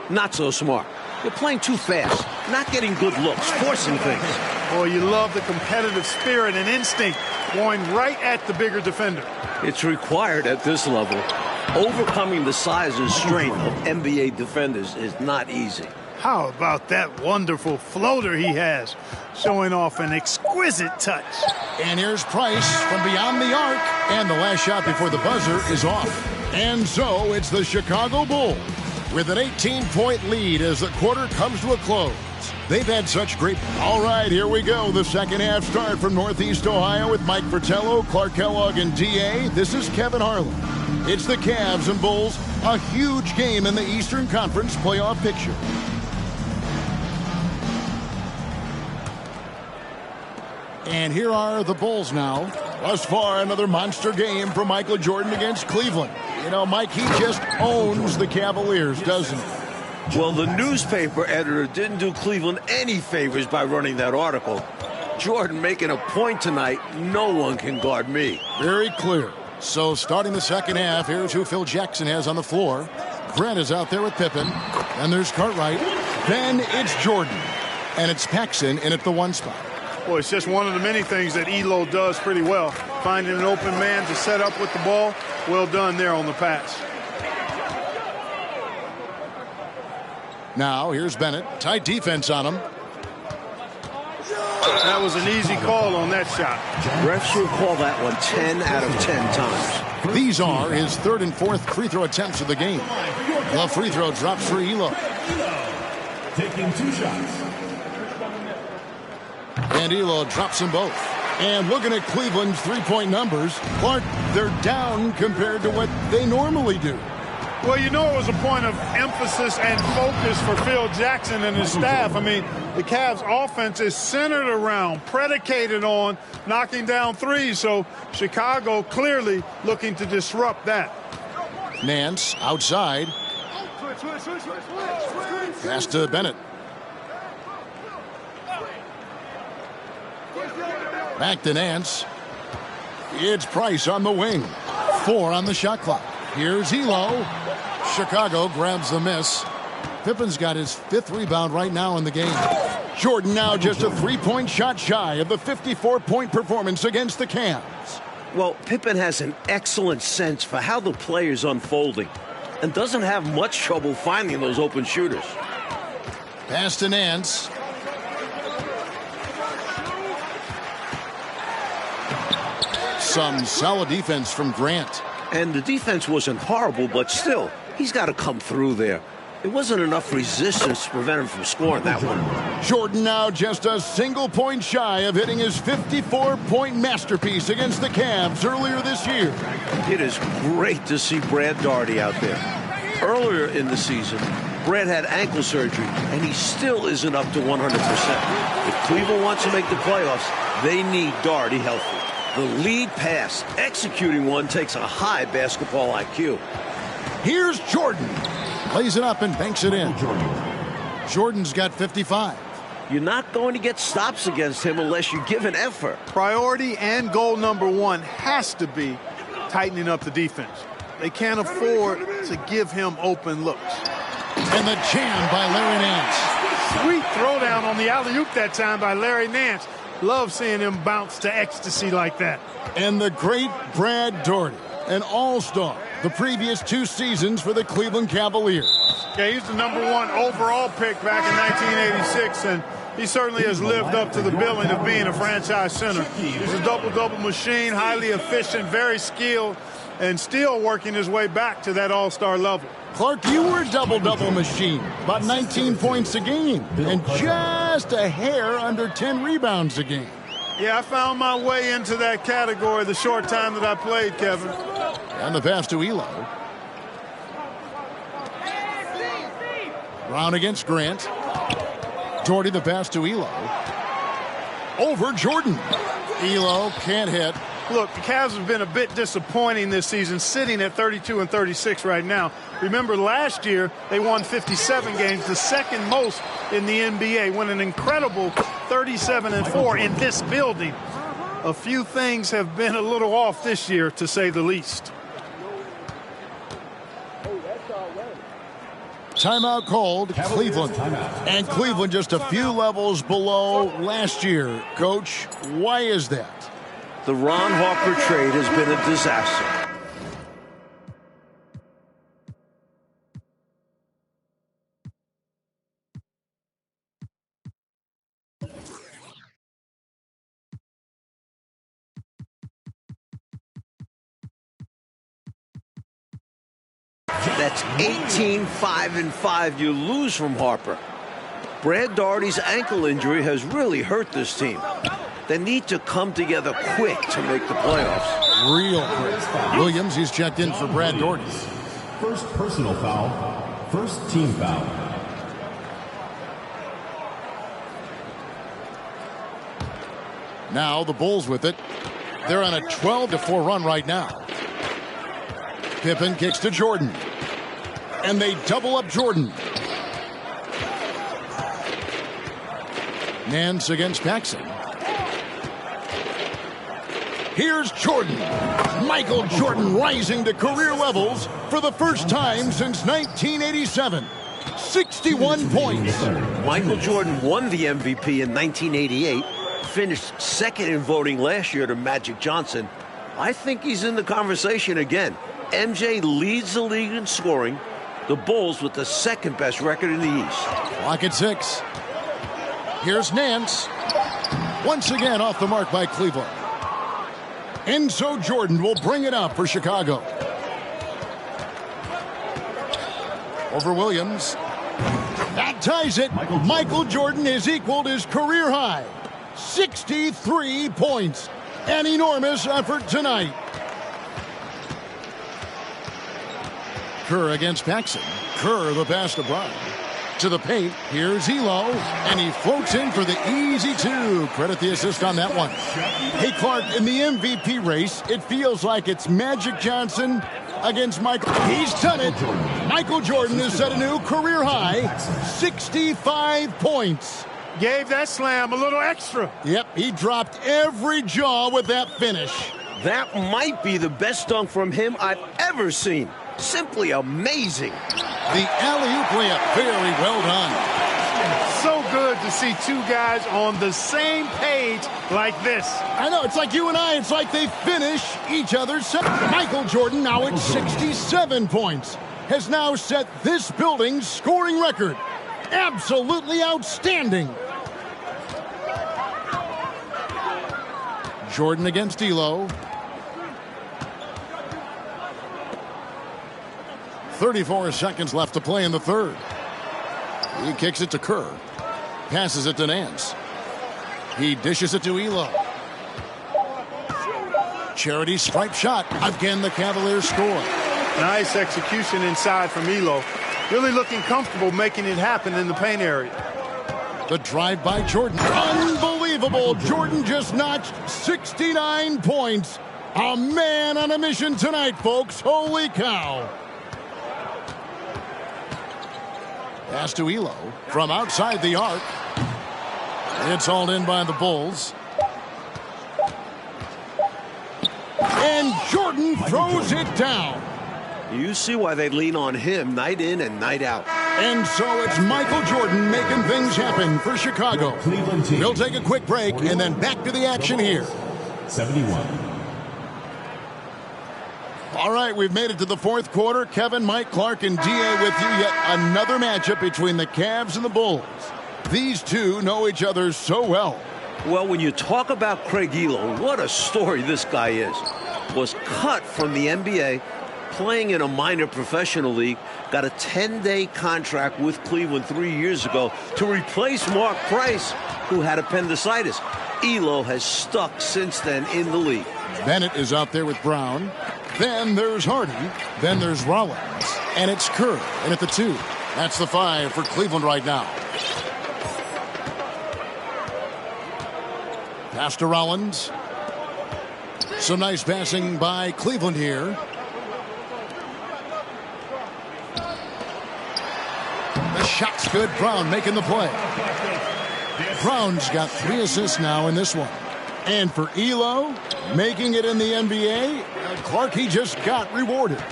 not so smart. They're playing too fast, not getting good looks, forcing things. Boy, you love the competitive spirit and instinct going right at the bigger defender. It's required at this level. Overcoming the size and strength of NBA defenders is not easy. How about that wonderful floater he has, showing off an exquisite touch. And here's Price from beyond the arc. And the last shot before the buzzer is off. And so it's the Chicago Bulls with an 18-point lead as the quarter comes to a close. They've had such great... All right, here we go. The second half start from Northeast Ohio with Mike Fratello, Clark Kellogg, and D.A. This is Kevin Harlan. It's the Cavs and Bulls, a huge game in the Eastern Conference playoff picture. And here are the Bulls now. Thus far, another monster game for Michael Jordan against Cleveland. You know, Mike, he just owns the Cavaliers, doesn't he? Well, the newspaper editor didn't do Cleveland any favors by running that article. Jordan making a point tonight, no one can guard me. Very clear. So starting the second half, here's who Phil Jackson has on the floor. Grant is out there with Pippen. Then there's Cartwright. Then it's Jordan. And it's Paxson in at the 1 spot. Well, it's just one of the many things that Elo does pretty well. Finding an open man to set up with the ball. Well done there on the pass. Now, here's Bennett. Tight defense on him. That was an easy call on that shot. Refs will call that one 10 out of 10 times. These are his third and fourth free throw attempts of the game. The free throw drops for Elo. Taking 2 shots. And Elo drops them both. And looking at Cleveland's three-point numbers, Clark, they're down compared to what they normally do. Well, you know, it was a point of emphasis and focus for Phil Jackson and his staff. I mean, the Cavs' offense is centered around, predicated on knocking down threes. So Chicago clearly looking to disrupt that. Nance outside. Pass to Bennett. Back to Nance. It's Price on the wing. 4 on the shot clock. Here's Elo. Chicago grabs the miss. Pippen's got his 5th rebound right now in the game. Jordan now just a 3-point shot shy of the 54-point performance against the Cavs. Well, Pippen has an excellent sense for how the play is unfolding and doesn't have much trouble finding those open shooters. Pass to Nance. Some solid defense from Grant. And the defense wasn't horrible, but still, he's got to come through there. It wasn't enough resistance to prevent him from scoring that one. Jordan now just a single point shy of hitting his 54-point masterpiece against the Cavs earlier this year. It is great to see Brad Daugherty out there. Earlier in the season, Brad had ankle surgery, and he still isn't up to 100%. If Cleveland wants to make the playoffs, they need Daugherty healthy. The lead pass, executing one, takes a high basketball IQ. Here's Jordan. Plays it up and banks it in. Jordan's got 55. You're not going to get stops against him unless you give an effort. Priority and goal number 1 has to be tightening up the defense. They can't afford to give him open looks. And the jam by Larry Nance. Sweet throwdown on the alley-oop that time by Larry Nance. Love seeing him bounce to ecstasy like that. And the great Brad Daugherty, an all-star the previous 2 seasons for the Cleveland Cavaliers. Yeah, he's the number 1 overall pick back in 1986, and he certainly has lived up to the billing of being a franchise center. He's a double-double machine, highly efficient, very skilled, and still working his way back to that all-star level. Clark, you were a double-double machine, about 19 points a game, and just a hair under 10 rebounds a game. Yeah, I found my way into that category the short time that I played, Kevin. And the pass to Elo. Brown against Grant. Daugherty the pass to Elo. Over Jordan. Elo can't hit. Look, the Cavs have been a bit disappointing this season, sitting at 32 and 36 right now. Remember, last year they won 57 games, the second most in the NBA, won an incredible 37-4 in this building. A few things have been a little off this year, to say the least. Timeout called, Cleveland. And Cleveland just a few levels below last year. Coach, why is that? The Ron Harper trade has been a disaster. That's 18-5-5 you lose from Harper. Brad Daugherty's ankle injury has really hurt this team. They need to come together quick to make the playoffs. Real quick. Williams, he's checked in for Brad Daugherty. First personal foul. First team foul. Now the Bulls with it. They're on a 12-4 run right now. Pippen kicks to Jordan. And they double up Jordan. Nance against Paxson. Here's Jordan. Michael Jordan rising to career levels for the first time since 1987. 61 points. Michael Jordan won the MVP in 1988, finished second in voting last year to Magic Johnson. I think he's in the conversation again. MJ leads the league in scoring. The Bulls with the second best record in the East. Clock at 6. Here's Nance. Once again off the mark by Cleveland. Enzo Jordan will bring it up for Chicago. Over Williams. That ties it. Michael Jordan has equaled his career high. 63 points. An enormous effort tonight. Kerr against Paxson. Kerr the pass to Brown. To the paint. Here's Elo. And he floats in for the easy two. Credit the assist on that one. Hey, Clark, in the MVP race, it feels like it's Magic Johnson against Michael. He's done it. Michael Jordan has set a new career high. 65 points. Gave that slam a little extra. Yep, he dropped every jaw with that finish. That might be the best dunk from him I've ever seen. Simply amazing. The alley-oop layup, very well done. So good to see two guys on the same page like this. I know, it's like you and I. It's like they finish each other's set. Michael Jordan, now at 67 points, has now set this building's scoring record. Absolutely outstanding. Jordan against Elo. 34 seconds left to play in the third. He kicks it to Kerr. Passes it to Nance. He dishes it to Elo. Charity stripe shot. Again, the Cavaliers score. Nice execution inside from Elo. Really looking comfortable making it happen in the paint area. The drive by Jordan. Unbelievable. Jordan just notched 69 points. A man on a mission tonight, folks. Holy cow. Pass to Elo from outside the arc. It's hauled in by the Bulls. And Jordan throws it down. You see why they lean on him night in and night out. And so it's Michael Jordan making things happen for Chicago. We'll take a quick break and then back to the action here. 71. All right, we've made it to the fourth quarter. Kevin, Mike, Clark, and DA with you. Yet another matchup between the Cavs and the Bulls. These two know each other so well. Well, when you talk about Craig Elo, what a story this guy is. Was cut from the NBA, playing in a minor professional league, got a 10-day contract with Cleveland 3 years ago to replace Mark Price, who had appendicitis. Elo has stuck since then in the league. Bennett is out there with Brown. Then there's Hardy. Then there's Rollins. And it's Kerr. And at the 2. That's the 5 for Cleveland right now. Pass to Rollins. Some nice passing by Cleveland here. The shot's good. Brown making the play. Brown's got 3 assists now in this one. And for Elo, making it in the NBA, Clark, he just got rewarded.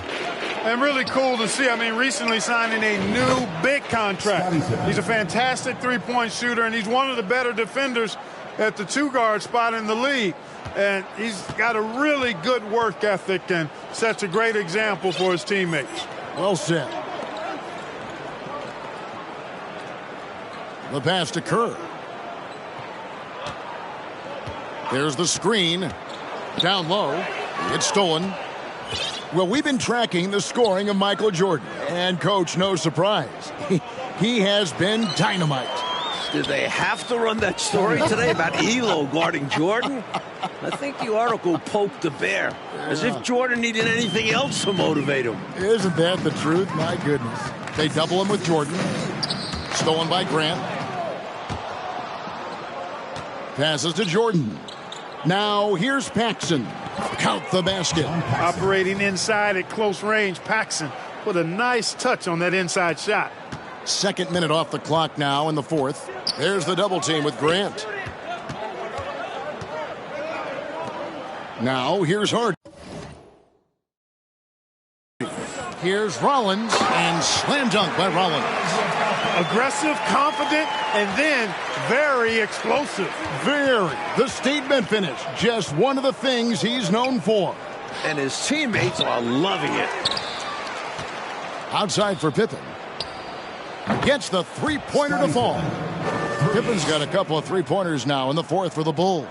And really cool to see. I mean, recently signing a new big contract. He's a fantastic three-point shooter, and he's one of the better defenders at the 2-guard spot in the league. And he's got a really good work ethic and sets a great example for his teammates. Well said. The pass to Kerr. There's the screen. Down low. It's stolen. Well, we've been tracking the scoring of Michael Jordan. And, Coach, no surprise. He has been dynamite. Did they have to run that story today about Elo guarding Jordan? I think the article poked the bear, as if Jordan needed anything else to motivate him. Isn't that the truth? My goodness. They double him with Jordan. Stolen by Grant. Passes to Jordan. Now here's Paxson. Count the basket. Operating inside at close range, Paxson with a nice touch on that inside shot. Second minute off the clock now in the fourth. There's the double team with Grant. Now here's Hart. Here's Rollins, and slam dunk by Rollins. Aggressive, confident, and then very explosive. Very. The statement finish. Just one of the things he's known for. And his teammates are loving it. Outside for Pippen. Gets the three-pointer to fall. Pippen's got a couple of three-pointers now in the fourth for the Bulls.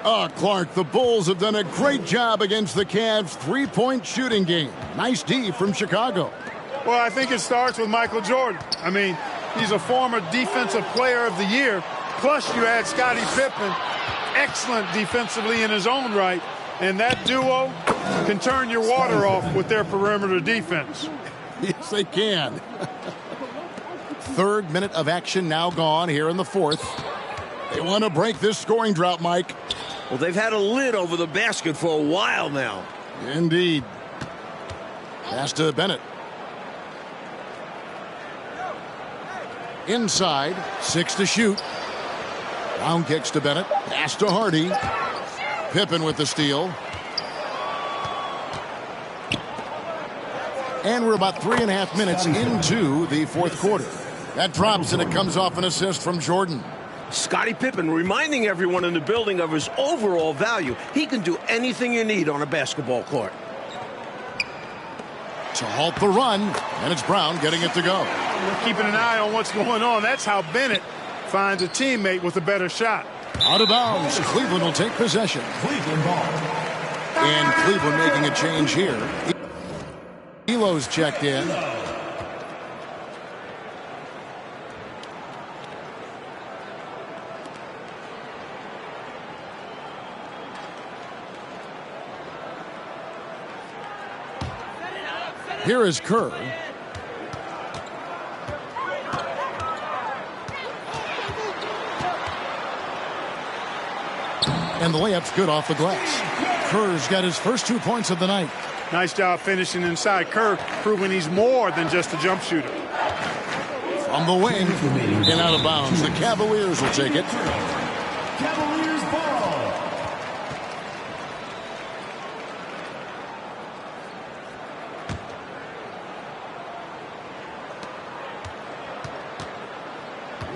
Clark, the Bulls have done a great job against the Cavs' three-point shooting game. Nice D from Chicago. Well, I think it starts with Michael Jordan. I mean, he's a former Defensive Player of the Year. Plus, you add Scottie Pippen, excellent defensively in his own right. And that duo can turn your water off with their perimeter defense. Yes, they can. Third minute of action now gone here in the fourth. They want to break this scoring drought, Mike. Well, they've had a lid over the basket for a while now. Indeed. Pass to Bennett. Inside, 6 to shoot. Round kicks to Bennett. Pass to Hardy. Pippen with the steal. And we're about 3.5 minutes into the fourth quarter. That drops, and it comes off an assist from Jordan. Scottie Pippen reminding everyone in the building of his overall value. He can do anything you need on a basketball court. To halt the run, and it's Brown getting it to go. We're keeping an eye on what's going on. That's how Bennett finds a teammate with a better shot. Out of bounds. Cleveland will take possession. Cleveland ball. And Cleveland making a change here. Elo's checked in. Here is Kerr. And the layup's good off the glass. Kerr's got his first 2 points of the night. Nice job finishing inside. Kerr proving he's more than just a jump shooter. From the wing and out of bounds. The Cavaliers will take it. Cavaliers ball.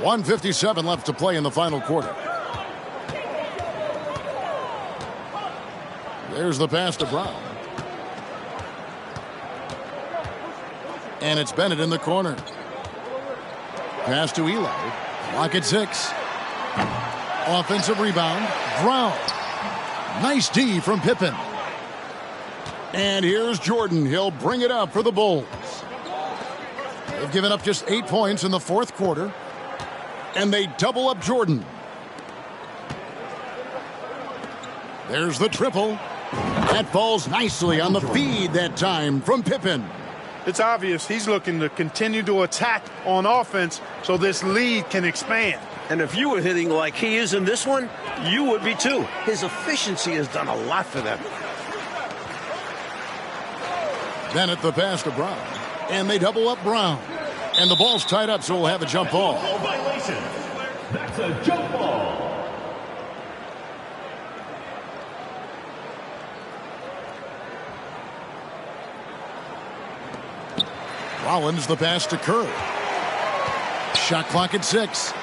.157 left to play in the final quarter. There's the pass to Brown. And it's Bennett in the corner. Pass to Elo. Clock at 6. Offensive rebound. Brown. Nice D from Pippen. And here's Jordan. He'll bring it up for the Bulls. They've given up just 8 points in the fourth quarter. And they double up Jordan. There's the triple. That falls nicely on the feed that time from Pippen. It's obvious he's looking to continue to attack on offense so this lead can expand. And if you were hitting like he is in this one, you would be too. His efficiency has done a lot for them. Bennett the pass to Brown. And they double up Brown. And the ball's tied up, so we'll have a jump ball. Ball violation. That's a jump ball. Rollins the pass to Kerr. Shot clock at 6.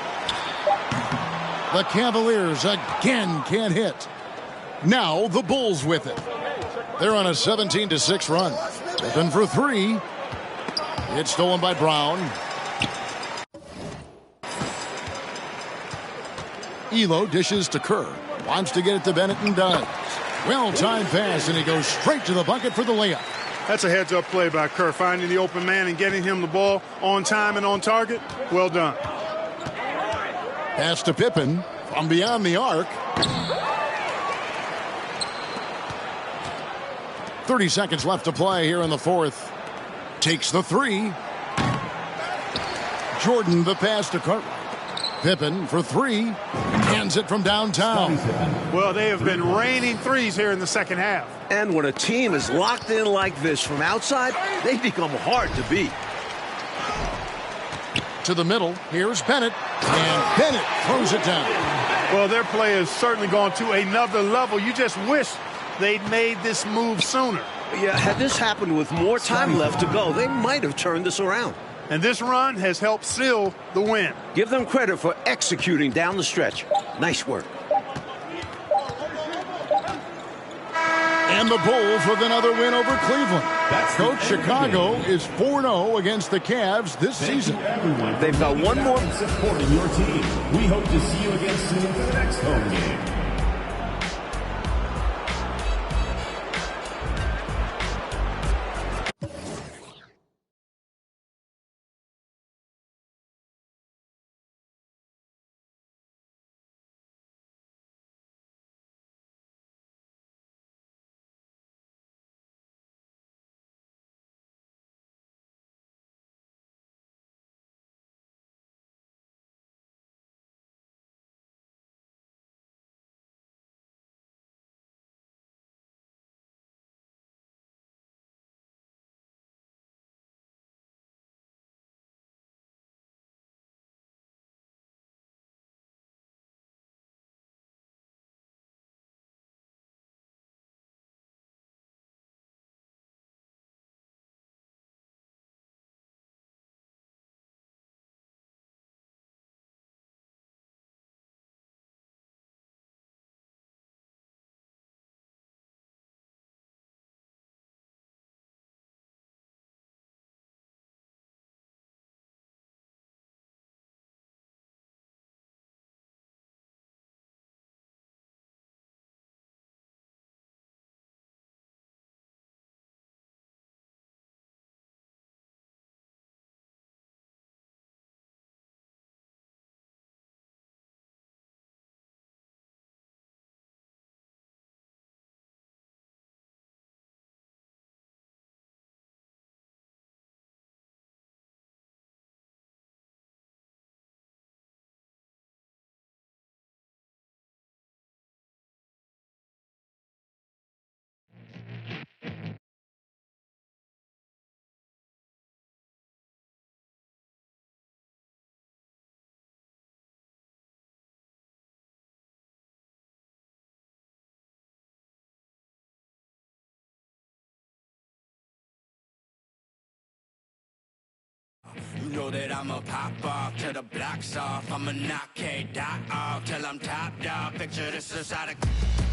The Cavaliers again can't hit. Now the Bulls with it. They're on a 17-6 run. Pippen for 3. It's stolen by Brown. Elo dishes to Kerr. Wants to get it to Bennett and does. Well-timed pass, and he goes straight to the bucket for the layup. That's a heads-up play by Kerr, finding the open man and getting him the ball on time and on target. Well done. Pass to Pippen from beyond the arc. 30 seconds left to play here in the fourth. Takes the three. Jordan the pass to Cartwright. Pippen for three. Hands it from downtown. Well, they have been raining threes here in the second half. And when a team is locked in like this from outside, they become hard to beat. To the middle. Here's Bennett. And Bennett throws it down. Well, their play has certainly gone to another level. You just wish they'd made this move sooner. Yeah, had this happened with more time left to go, they might have turned this around. And this run has helped seal the win. Give them credit for executing down the stretch. Nice work. And the Bulls with another win over Cleveland. Coach, Chicago is 4-0 against the Cavs this season. They've got one more. Supporting your team. We hope to see you again soon for the next home game. You know that I'ma pop off till the block's off. I'ma knock K-Dot off till I'm top dog. Picture this inside a...